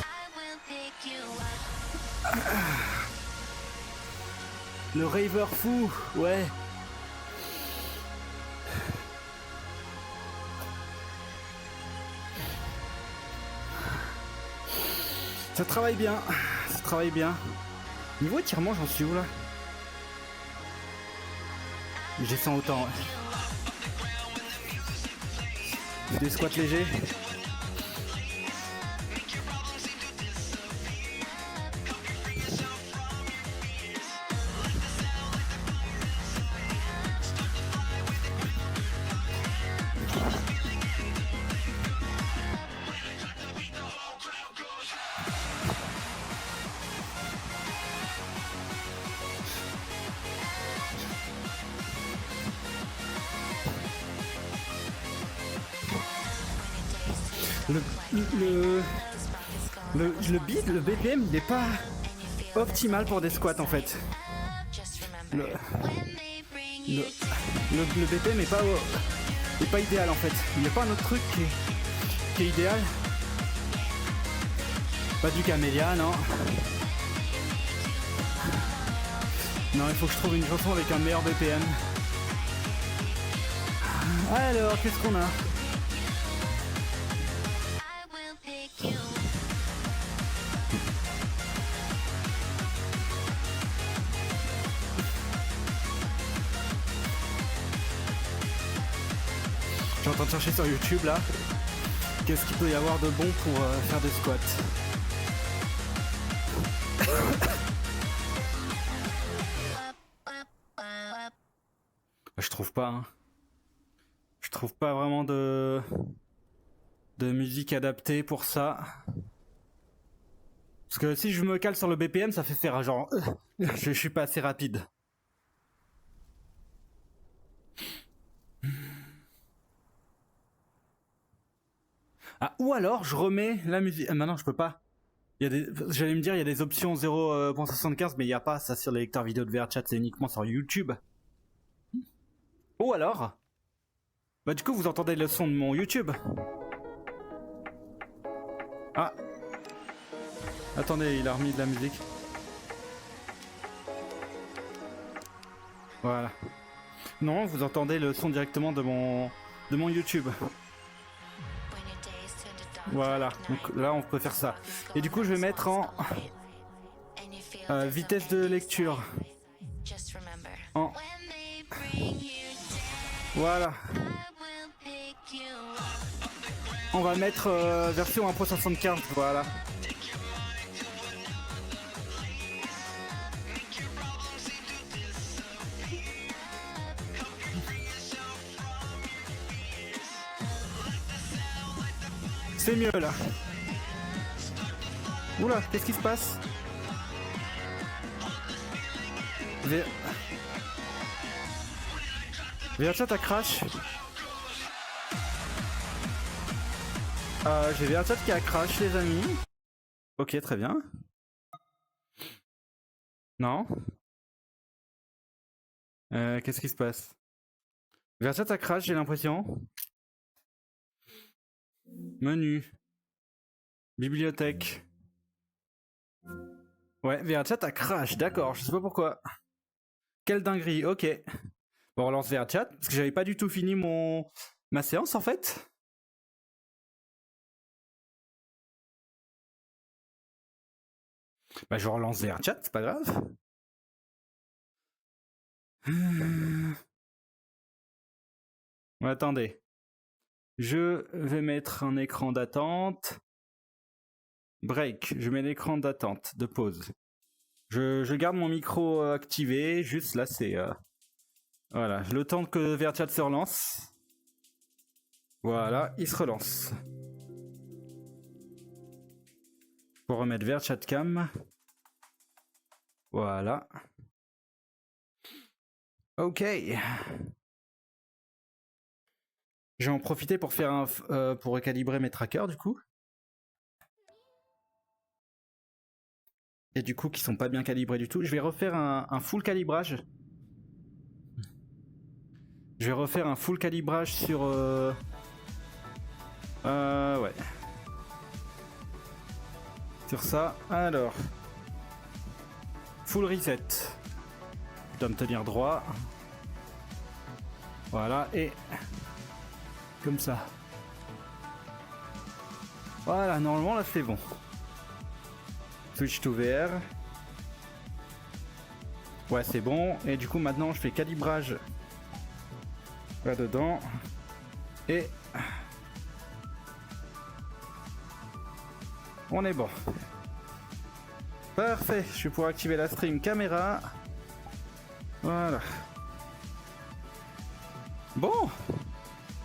I will pick you up. Le raver fou, ouais. Ça travaille bien, ça travaille bien. Niveau étirement, j'en suis où là? J'ai 100 autant. Ouais. Des squats légers. Le beat, le BPM, il est pas optimal pour des squats en fait. Le BPM est pas idéal en fait. Il n'y a pas un autre truc qui est idéal. Pas du camélia, non. Non, il faut que je trouve une chanson avec un meilleur BPM. Alors, qu'est-ce qu'on a? I will pick you up. Je suis en train de chercher sur YouTube là. Qu'est-ce qu'il peut y avoir de bon pour faire des squats? Je trouve pas. Hein. Je trouve pas vraiment de musique adaptée pour ça. Parce que si je me cale sur le BPM, ça fait faire genre... je suis pas assez rapide. Ah, ou alors je remets la musique... Ah, maintenant je peux pas. J'allais me dire, il y a des options 0.75, mais il n'y a pas ça sur les lecteurs vidéo de VRChat, c'est uniquement sur YouTube. Ou alors... Bah du coup vous entendez le son de mon YouTube. Ah. Attendez, il a remis de la musique. Voilà. Non, vous entendez le son directement de mon YouTube. Voilà, donc là on peut faire ça. Et du coup je vais mettre en vitesse de lecture. En... Voilà. On va mettre version 1.75, voilà. C'est mieux là. Oula, qu'est-ce qui se passe? VRChat a crash. J'ai VRChat qui a crash les amis. Ok, très bien. Non. Qu'est-ce qui se passe? VRChat a crash, j'ai l'impression. Menu. Bibliothèque. Ouais, VRChat a crash, d'accord, je sais pas pourquoi. Quelle dinguerie, ok. Bon, on relance VRChat, parce que j'avais pas du tout fini ma séance en fait. Bah je relance VRChat, c'est pas grave. Attendez. Je vais mettre un écran d'attente. Break. Je mets l'écran d'attente, de pause. Je garde mon micro activé. Juste là, c'est... Voilà. Le temps que VRChat se relance. Voilà, il se relance. Pour remettre VRChat Cam. Voilà. Ok. Je vais en profiter pour faire pour recalibrer mes trackers du coup. Et du coup qui sont pas bien calibrés du tout. Je vais refaire un full calibrage. Je vais refaire un full calibrage sur... ouais. Sur ça. Alors. Full reset. Je dois me tenir droit. Voilà. Et... comme ça. Voilà, normalement là c'est bon. Switch to VR. Ouais, c'est bon. Et du coup maintenant je fais calibrage là-dedans. Et... on est bon. Parfait, je vais pouvoir activer la stream caméra. Voilà. Bon.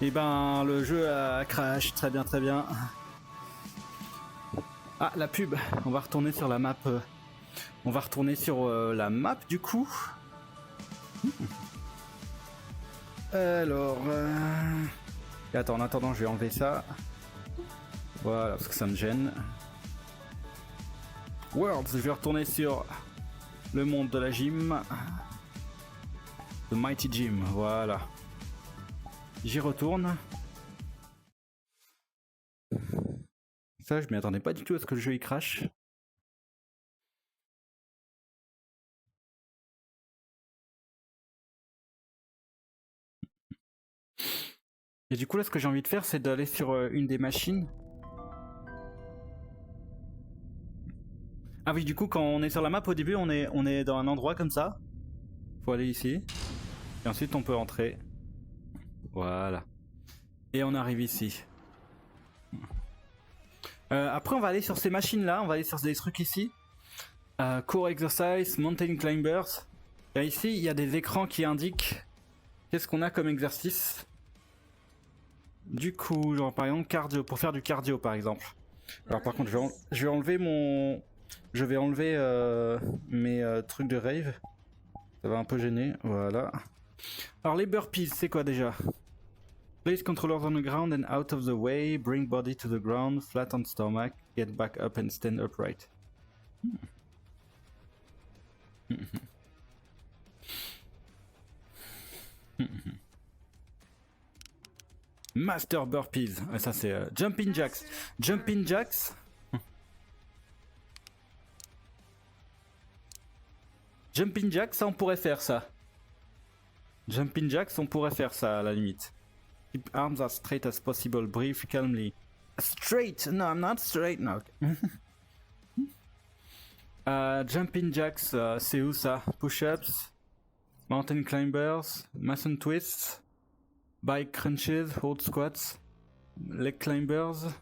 Et ben le jeu a crash, très bien, très bien. Ah, la pub, on va retourner sur la map. On va retourner sur la map du coup. Alors... Et attends, en attendant, je vais enlever ça. Voilà, parce que ça me gêne. Worlds, je vais retourner sur le monde de la gym. The Mighty Gym, voilà. J'y retourne. Ça, je m'y attendais pas du tout à ce que le jeu y crache. Et du coup, là, ce que j'ai envie de faire, c'est d'aller sur une des machines. Ah oui, du coup, quand on est sur la map, au début, on est dans un endroit comme ça. Faut aller ici. Et ensuite, on peut entrer. Voilà. Et on arrive ici. Après, on va aller sur ces machines-là. On va aller sur des trucs ici. Core Exercise, Mountain Climbers. Et ici, il y a des écrans qui indiquent qu'est-ce qu'on a comme exercice. Du coup, genre par exemple, cardio, pour faire du cardio, par exemple. Alors par contre, je vais enlever mon... Je vais enlever mes trucs de rave. Ça va un peu gêner, voilà. Alors les burpees, c'est quoi déjà? Place controllers on the ground and out of the way. Bring body to the ground, flat on stomach. Get back up and stand upright. Master burpees. Ah, ça c'est jumping jacks. Jumping jacks. Jumping jacks, ça on pourrait faire ça. Jumping jacks, on pourrait faire ça à la limite. Keep arms as straight as possible. Breathe calmly. Straight? No, I'm not straight now. Jumping jacks, c'est où ça? Push-ups, mountain climbers, mason twists, bike crunches, hold squats, leg climbers,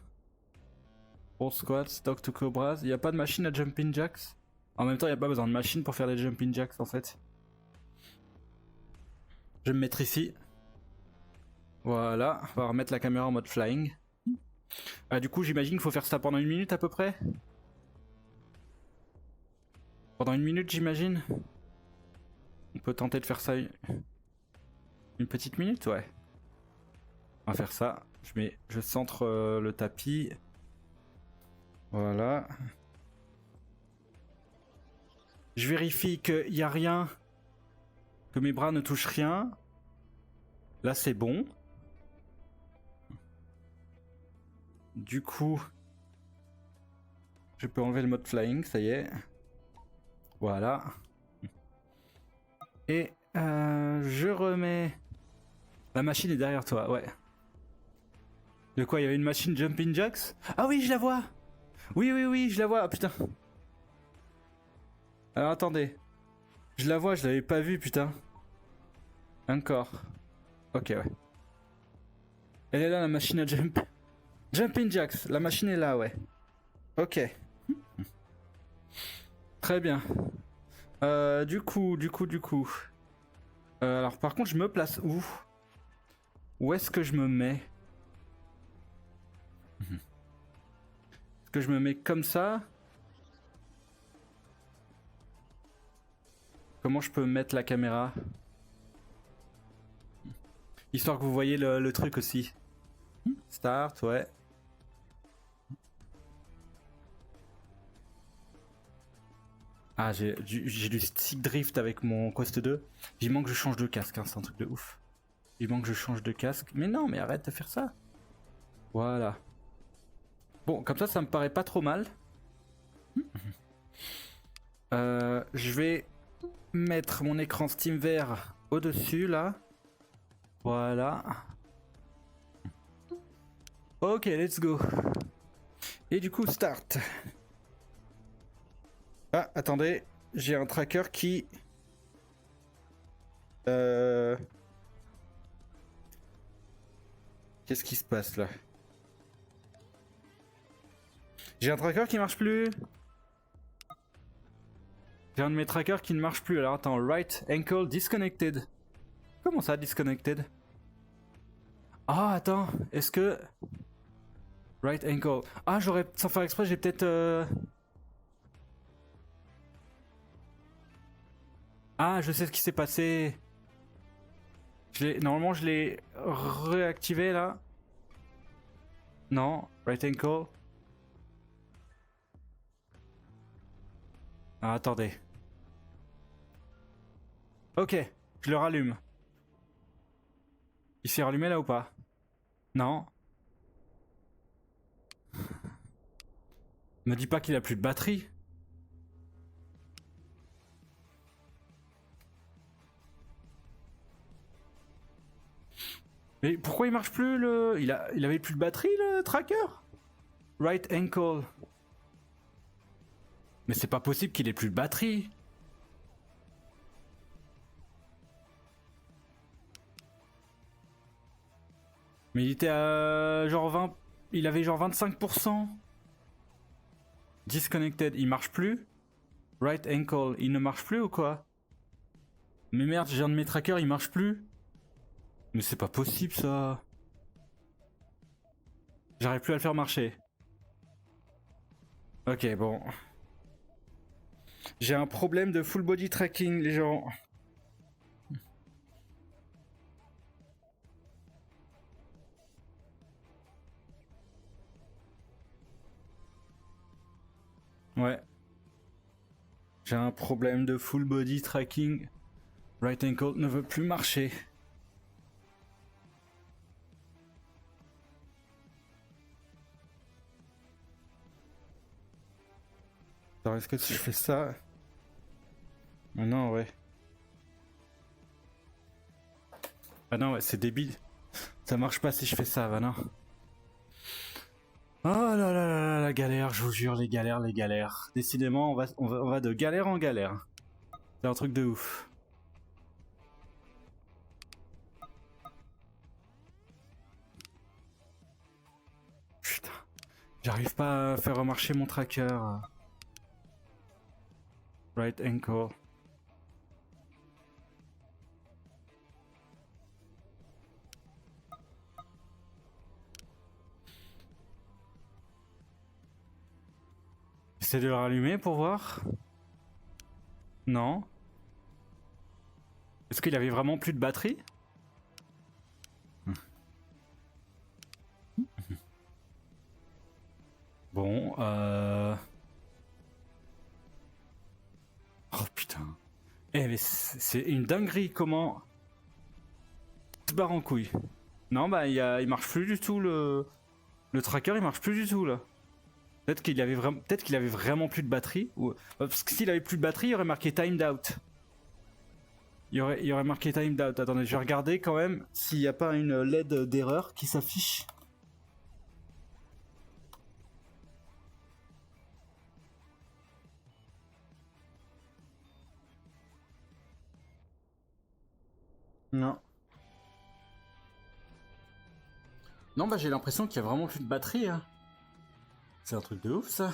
hold squats, dog to cobras. Il n'y a pas de machine à jumping jacks? En même temps, il n'y a pas besoin de machine pour faire des jumping jacks en fait. Je vais me mettre ici. Voilà, on va remettre la caméra en mode flying. Du coup, j'imagine qu'il faut faire ça pendant 1 minute à peu près. Pendant 1 minute, j'imagine. On peut tenter de faire ça une petite minute, ouais. On va faire ça. Je centre le tapis. Voilà. Je vérifie qu'il n'y a rien, que mes bras ne touchent rien. Là, c'est bon. Du coup, je peux enlever le mode flying, ça y est. Voilà. Et je remets... La machine est derrière toi, ouais. De quoi, il y avait une machine jumping jacks? Ah oui, je la vois. Oui, je la vois. Ah putain. Alors attendez. Je la vois, je l'avais pas vue, putain. Encore. Ok, ouais. Elle est là la machine à jump. Jumping Jacks, la machine est là, ouais. Ok. Très bien. Du coup. Alors par contre, je me place où? Où est-ce que je me mets? Est-ce que je me mets comme ça? Comment je peux mettre la caméra? Histoire que vous voyez le truc aussi. Start, ouais. Ah, j'ai du stick drift avec mon Quest 2. Il manque que je change de casque, hein, c'est un truc de ouf. Il manque que je change de casque. Mais non, mais arrête de faire ça. Voilà. Bon, comme ça me paraît pas trop mal. Je vais mettre mon écran SteamVR au-dessus, là. Voilà. Ok, let's go. Et du coup, start. Ah, attendez, j'ai un tracker qui... Qu'est-ce qui se passe là? J'ai un tracker qui marche plus. J'ai un de mes trackers qui ne marche plus. Alors attends, right ankle disconnected. Comment ça, disconnected? Ah, attends, est-ce que... Right ankle. Ah, j'aurais... Sans faire exprès, j'ai peut-être... Ah, je sais ce qui s'est passé. Normalement, je l'ai réactivé là. Non, right ankle. Ah, attendez. Ok, je le rallume. Il s'est rallumé là ou pas? Non. Me dis pas qu'il a plus de batterie. Mais pourquoi il marche plus le... Il avait plus de batterie le tracker? Right ankle. Mais c'est pas possible qu'il ait plus de batterie. Mais il était à genre 20... Il avait genre 25%. Disconnected, il marche plus. Right ankle, il ne marche plus ou quoi? Mais merde, j'ai un de mes trackers, il marche plus. Mais c'est pas possible ça. J'arrive plus à le faire marcher. Ok, bon. J'ai un problème de full body tracking, les gens. Ouais. J'ai un problème de full body tracking. Right ankle ne veut plus marcher. Alors est-ce que si je fais ça... Ah non, ouais. Ah non, ouais, c'est débile. Ça marche pas si je fais ça, bah non. Oh là là là là, la galère, je vous jure, les galères, les galères. Décidément, on va de galère en galère. C'est un truc de ouf. Putain. J'arrive pas à faire remarcher mon tracker. Right ankle. J'essaie de le rallumer pour voir. Non. Est-ce qu'il avait vraiment plus de batterie? Bon, Oh putain. Eh mais c'est une dinguerie comment... Se barre en couille. Non bah il marche plus du tout le tracker, il marche plus du tout là. Peut-être qu'il avait vraiment plus de batterie. Ou... Parce que s'il avait plus de batterie, il aurait marqué timed out. Il y aurait marqué timed out. Attendez, je vais regarder quand même s'il n'y a pas une LED d'erreur qui s'affiche. Non. Non, bah j'ai l'impression qu'il y a vraiment plus de batterie. Hein. C'est un truc de ouf, ça.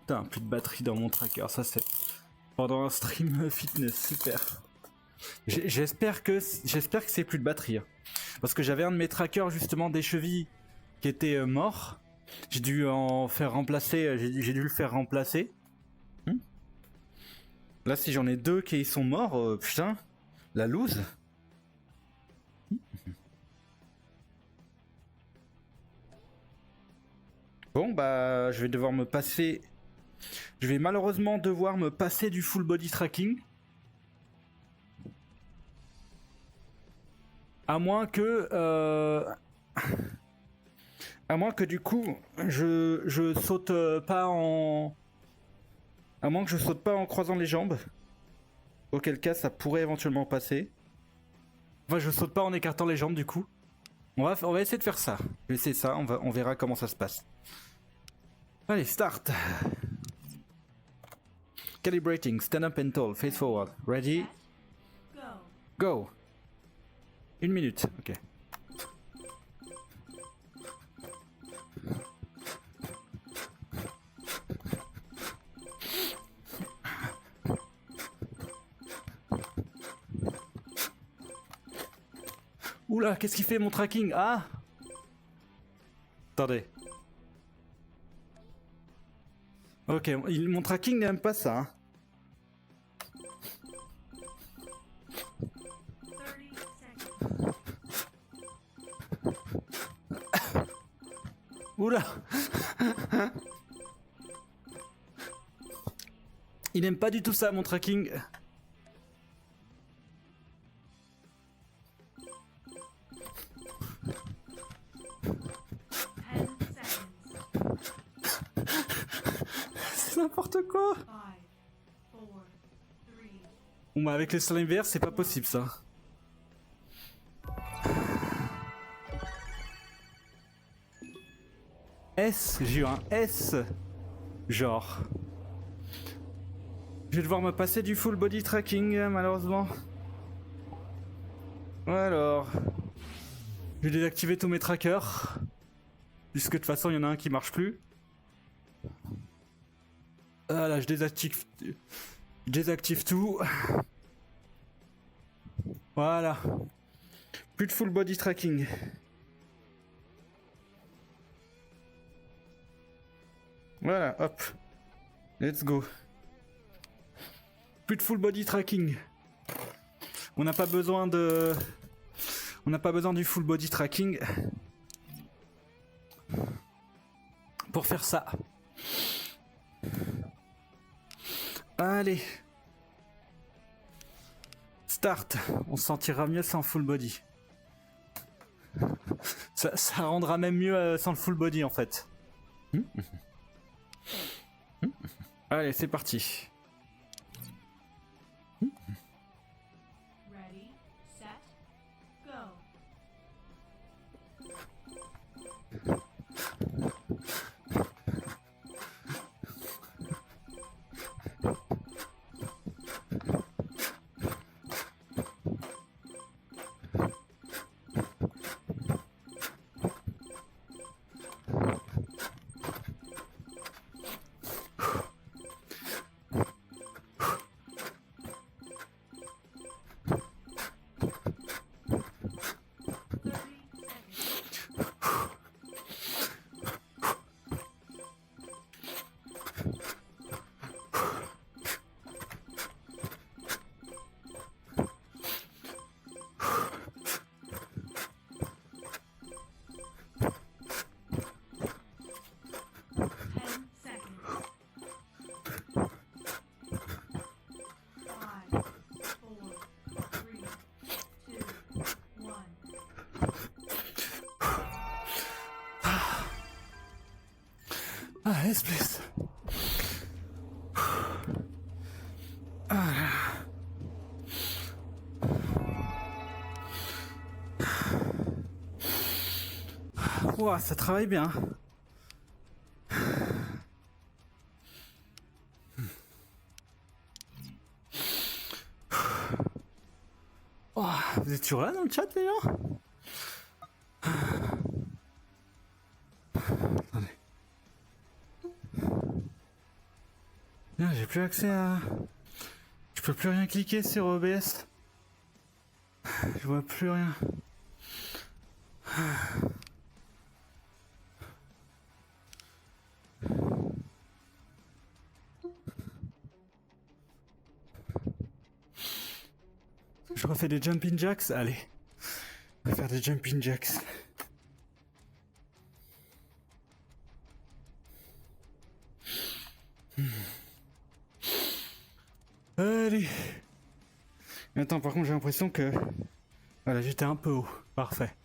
Putain, plus de batterie dans mon tracker, ça c'est... Pendant un stream fitness, super. J'espère que c'est plus de batterie. Hein. Parce que j'avais un de mes trackers, justement, des chevilles qui était mort. J'ai dû en faire remplacer, j'ai dû le faire remplacer. Là, si j'en ai deux qui sont morts, putain, la loose. Bon, bah, je vais devoir me passer... Je vais malheureusement devoir me passer du full body tracking. À moins que... À moins que du coup, je saute pas en... À moins que je saute pas en croisant les jambes. Auquel cas, ça pourrait éventuellement passer. Enfin, je saute pas en écartant les jambes du coup. On va essayer de faire ça. Je vais essayer ça, on verra comment ça se passe. Allez, start. Calibrating, stand up and tall, face forward. Ready? Go. 1 minute, ok. Oula, qu'est-ce qu'il fait mon tracking? Ah! Attendez. Ok, mon tracking n'aime pas ça. Hein. Oula. Il n'aime pas du tout ça, mon tracking. C'est n'importe quoi. Bon bah avec les slime verts, c'est pas possible ça. S, j'ai eu un S. Genre. Je vais devoir me passer du full body tracking, malheureusement. Alors. Je vais désactiver tous mes trackers. Puisque de toute façon, il y en a un qui marche plus. Voilà, je désactive tout. Voilà. Plus de full body tracking. Voilà, hop. Let's go. Plus de full body tracking. On n'a pas besoin de... On n'a pas besoin du full body tracking pour faire ça. Allez. Start. On se sentira mieux sans full body. Ça rendra même mieux sans le full body en fait. Allez, c'est parti. Ready, set, go. Ah, yes, please. Ouah, ça travaille bien. Oh, vous êtes toujours là dans le chat, les gens? Attendez. Non, j'ai plus accès à... Je peux plus rien cliquer sur OBS. Je vois plus rien. Je refais des jumping jacks? Allez. On va faire des jumping jacks. Allez. Attends, par contre, j'ai l'impression que... Voilà, j'étais un peu haut. Parfait.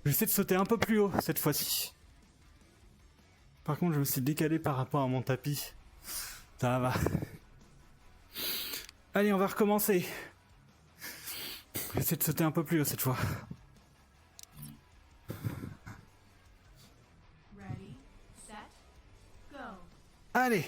J'essaie de sauter un peu plus haut cette fois-ci. Par contre, je me suis décalé par rapport à mon tapis. Ça va. Allez, on va recommencer. J'essaie de sauter un peu plus haut cette fois. Ready, set, go. Allez.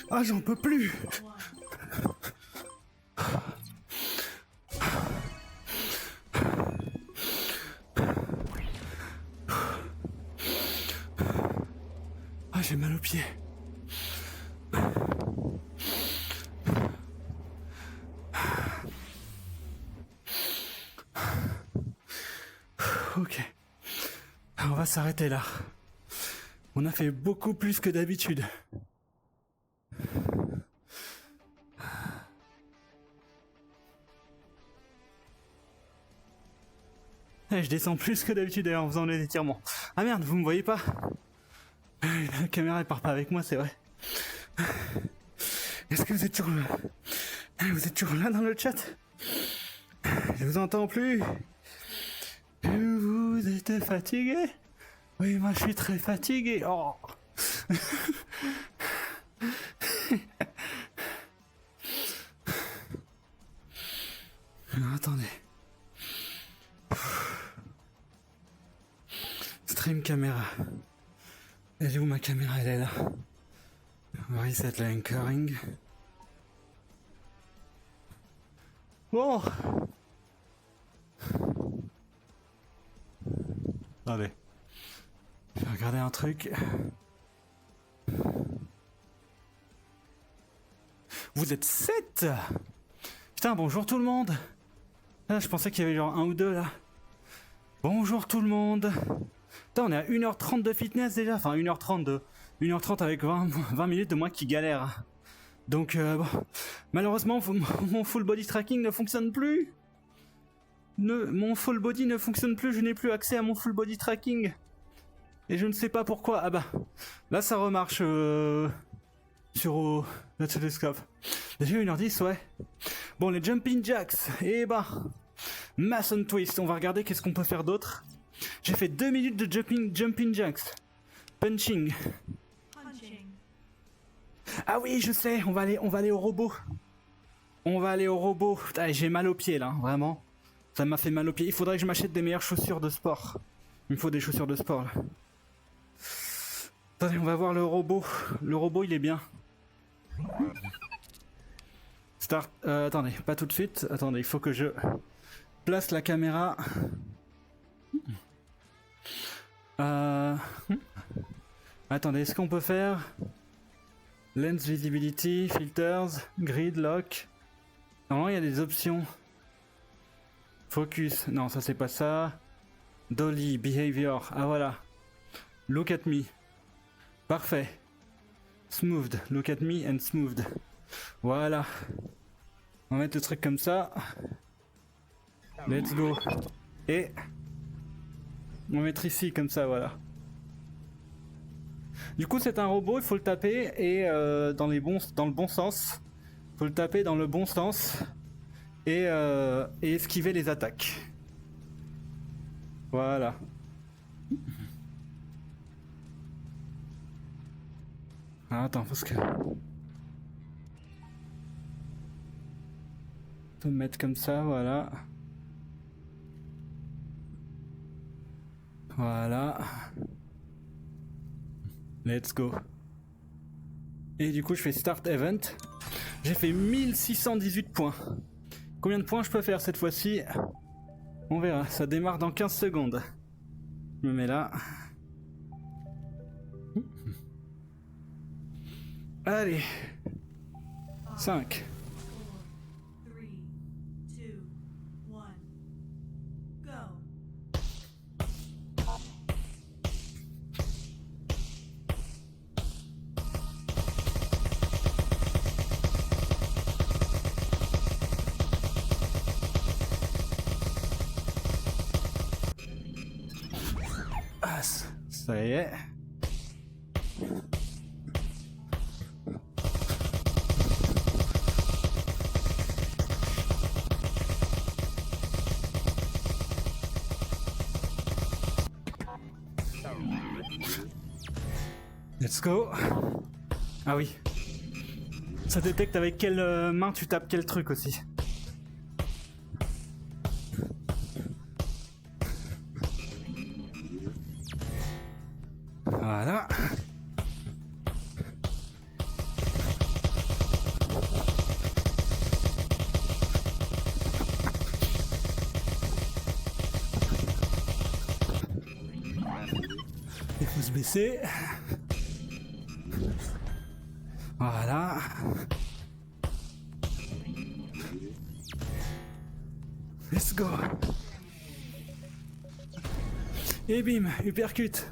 Ah, j'en peux plus. Ah, j'ai mal aux pieds. Ok. On va s'arrêter là. On a fait beaucoup plus que d'habitude. Je descends plus que d'habitude en faisant les étirements. Ah merde, vous me voyez pas? La caméra elle part pas avec moi, c'est vrai. Est-ce que vous êtes toujours là? Vous êtes toujours là dans le chat? Je vous entends plus. Vous êtes fatigué? Oui, moi je suis très fatigué. Oh. Alors, attendez. Stream caméra. Elle est où ma caméra? Elle est là. Reset l'anchoring. Oh. Attendez. Je vais regarder un truc. Vous êtes 7. Putain, bonjour tout le monde. Ah, je pensais qu'il y avait genre un ou deux là. Bonjour tout le monde. Putain, on est à 1h30 de fitness déjà. Enfin, 1h30 de... 1h30 avec 20 minutes de moi qui galère. Donc, bon. Malheureusement, mon full body tracking ne fonctionne plus. Mon full body ne fonctionne plus. Je n'ai plus accès à mon full body tracking. Et je ne sais pas pourquoi. Ah bah, là ça remarche sur le télescope. Déjà 1h10, ouais. Bon, les jumping jacks. Et bah, Mason twist. On va regarder qu'est-ce qu'on peut faire d'autre. J'ai fait 2 minutes de jumping jacks. Punching. Punching. Ah oui, je sais, on va aller au robot. On va aller au robot. Putain, j'ai mal aux pieds là, vraiment. Ça m'a fait mal aux pieds. Il faudrait que je m'achète des meilleures chaussures de sport. Il me faut des chaussures de sport là. Attendez, on va voir le robot. Le robot, il est bien. Start. Attendez, pas tout de suite. Attendez, il faut que je place la caméra. Attendez, est-ce qu'on peut faire Lens Visibility, Filters, Grid, Lock? Normalement, il y a des options. Focus. Non, ça c'est pas ça. Dolly, behavior. Ah voilà. Look at me. Parfait. Smoothed. Look at me and smoothed. Voilà. On va mettre le truc comme ça. Let's go. Et on va mettre ici comme ça, voilà. Du coup, c'est un robot, il faut le taper et dans le bon sens. Il faut le taper dans le bon sens et esquiver les attaques. Voilà. Ah, attends, parce que... Faut me mettre comme ça, voilà. Voilà. Let's go. Et du coup, je fais Start Event. J'ai fait 1618 points. Combien de points je peux faire cette fois-ci? On verra. Ça démarre dans 15 secondes. Je me mets là. Allez. 5. 4, 3, 2, 1. Go. Ah, ça y est. Let's go. Ah oui. Ça détecte avec quelle main tu tapes quel truc aussi. Voilà. Il faut se baisser. Voilà. Let's go. Et bim, uppercut.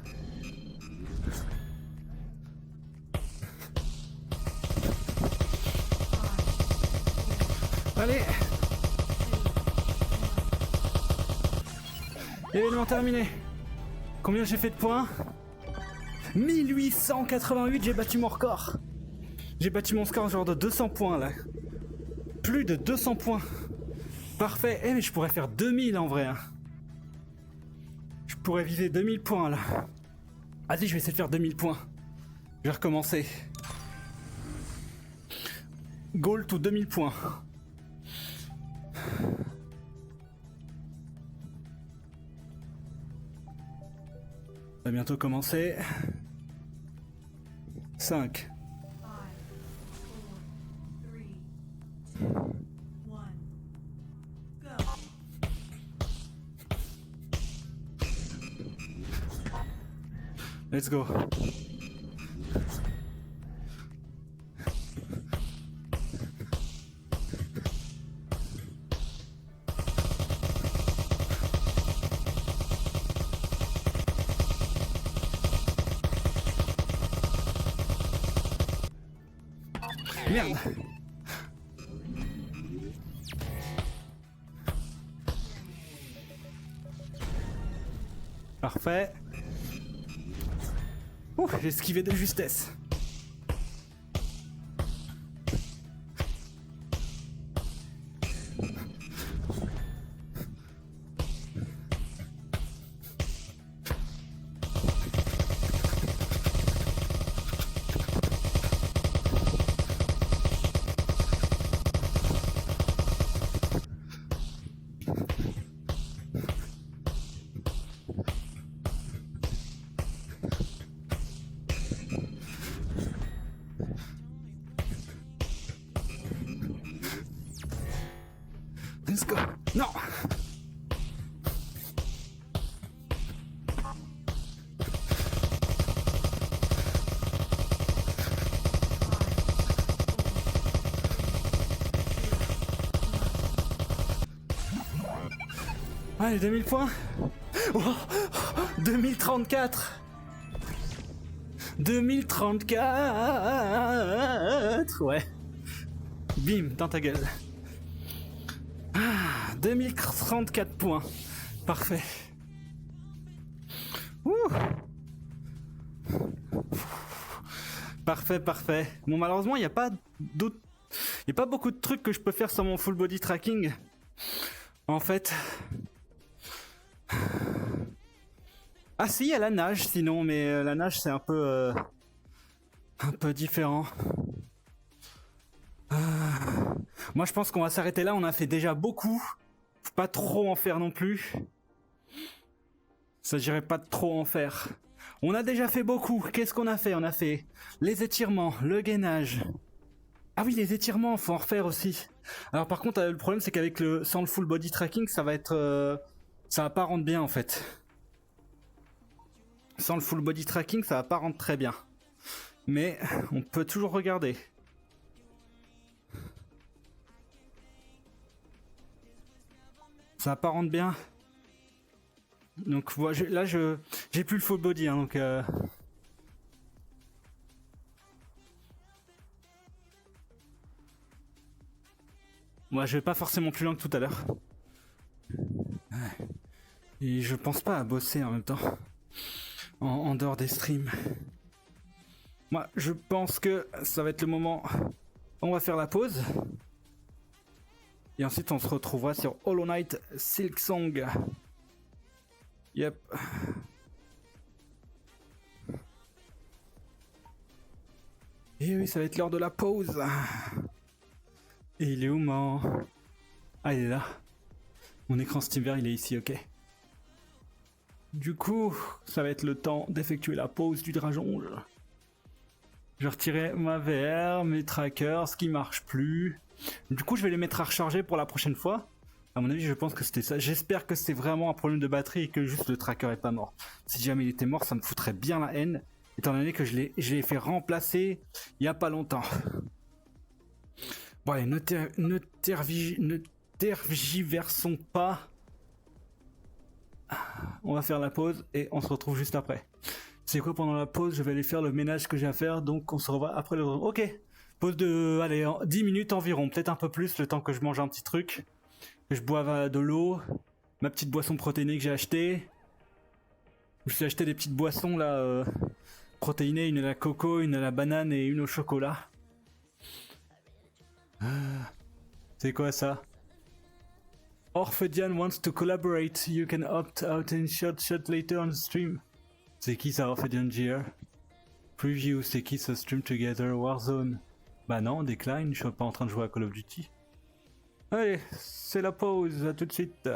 Allez. Événement terminé. Combien j'ai fait de points? 1888, j'ai battu mon record. J'ai battu mon score genre de 200 points là. Plus de 200 points. Parfait. Eh mais je pourrais faire 2000 en vrai. Hein. Je pourrais viser 2000 points là. Vas-y, je vais essayer de faire 2000 points. Je vais recommencer. Goal to 2000 points. Ça va bientôt commencer. 5. 5, 4, 3, 2, 1. Go. Let's go. Merde. Parfait. Ouh, j'ai esquivé de justesse. Let's go. Non. Allez, 2000 points. Oh, 2034. 2034. Ouais. Bim, dans ta gueule. 2034 points. Parfait. Ouh. Parfait, parfait. Bon, malheureusement, il n'y a pas d'autres... Il n'y a pas beaucoup de trucs que je peux faire sur mon full body tracking. En fait... Ah si, il y a la nage sinon, mais la nage c'est un peu différent. Moi je pense qu'on va s'arrêter là, on a fait déjà beaucoup. Faut pas trop en faire non plus. Ça dirait pas de trop en faire. On a déjà fait beaucoup. Qu'est-ce qu'on a fait? On a fait les étirements, le gainage. Ah oui, les étirements, faut en refaire aussi. Alors par contre, le problème c'est qu'avec sans le full body tracking, ça va être... ça va pas rendre bien en fait. Sans le full body tracking, ça va pas rendre très bien. Mais on peut toujours regarder. Ça va pas rendre bien. Donc voilà, là j'ai plus le full body, hein, donc moi je vais pas forcément plus loin que tout à l'heure. Et je pense pas à bosser en même temps. En dehors des streams. Moi je pense que ça va être le moment. On va faire la pause. Et ensuite on se retrouvera sur Hollow Knight Silksong. Yep. Et oui, ça va être l'heure de la pause. Et il est où mon... Ah, il est là. Mon écran SteamVR, il est ici, ok. Du coup, ça va être le temps d'effectuer la pause du dragon. Je retirais ma VR, mes trackers, ce qui marche plus. Du coup, je vais les mettre à recharger pour la prochaine fois. À mon avis, je pense que c'était ça. J'espère que c'est vraiment un problème de batterie et que juste le tracker est pas mort. Si jamais il était mort, ça me foutrait bien la haine, étant donné que je l'ai fait remplacer il y a pas longtemps. Bon allez, ne tergiversons pas. On va faire la pause et on se retrouve juste après. C'est quoi, pendant la pause, je vais aller faire le ménage que j'ai à faire, donc on se revoit après le... Ok, pause de, allez, 10 minutes environ, peut-être un peu plus, le temps que je mange un petit truc. Que je boive de l'eau, ma petite boisson protéinée que j'ai achetée. Je me suis acheté des petites boissons là, protéinées, une à la coco, une à la banane et une au chocolat. C'est quoi ça? Orphedian wants to collaborate. You can opt out and shot later on the stream. C'est qui ça, Orphedian JR? Preview, c'est qui ça? Stream together, Warzone. Bah non, decline, je suis pas en train de jouer à Call of Duty. Allez, c'est la pause, à tout de suite.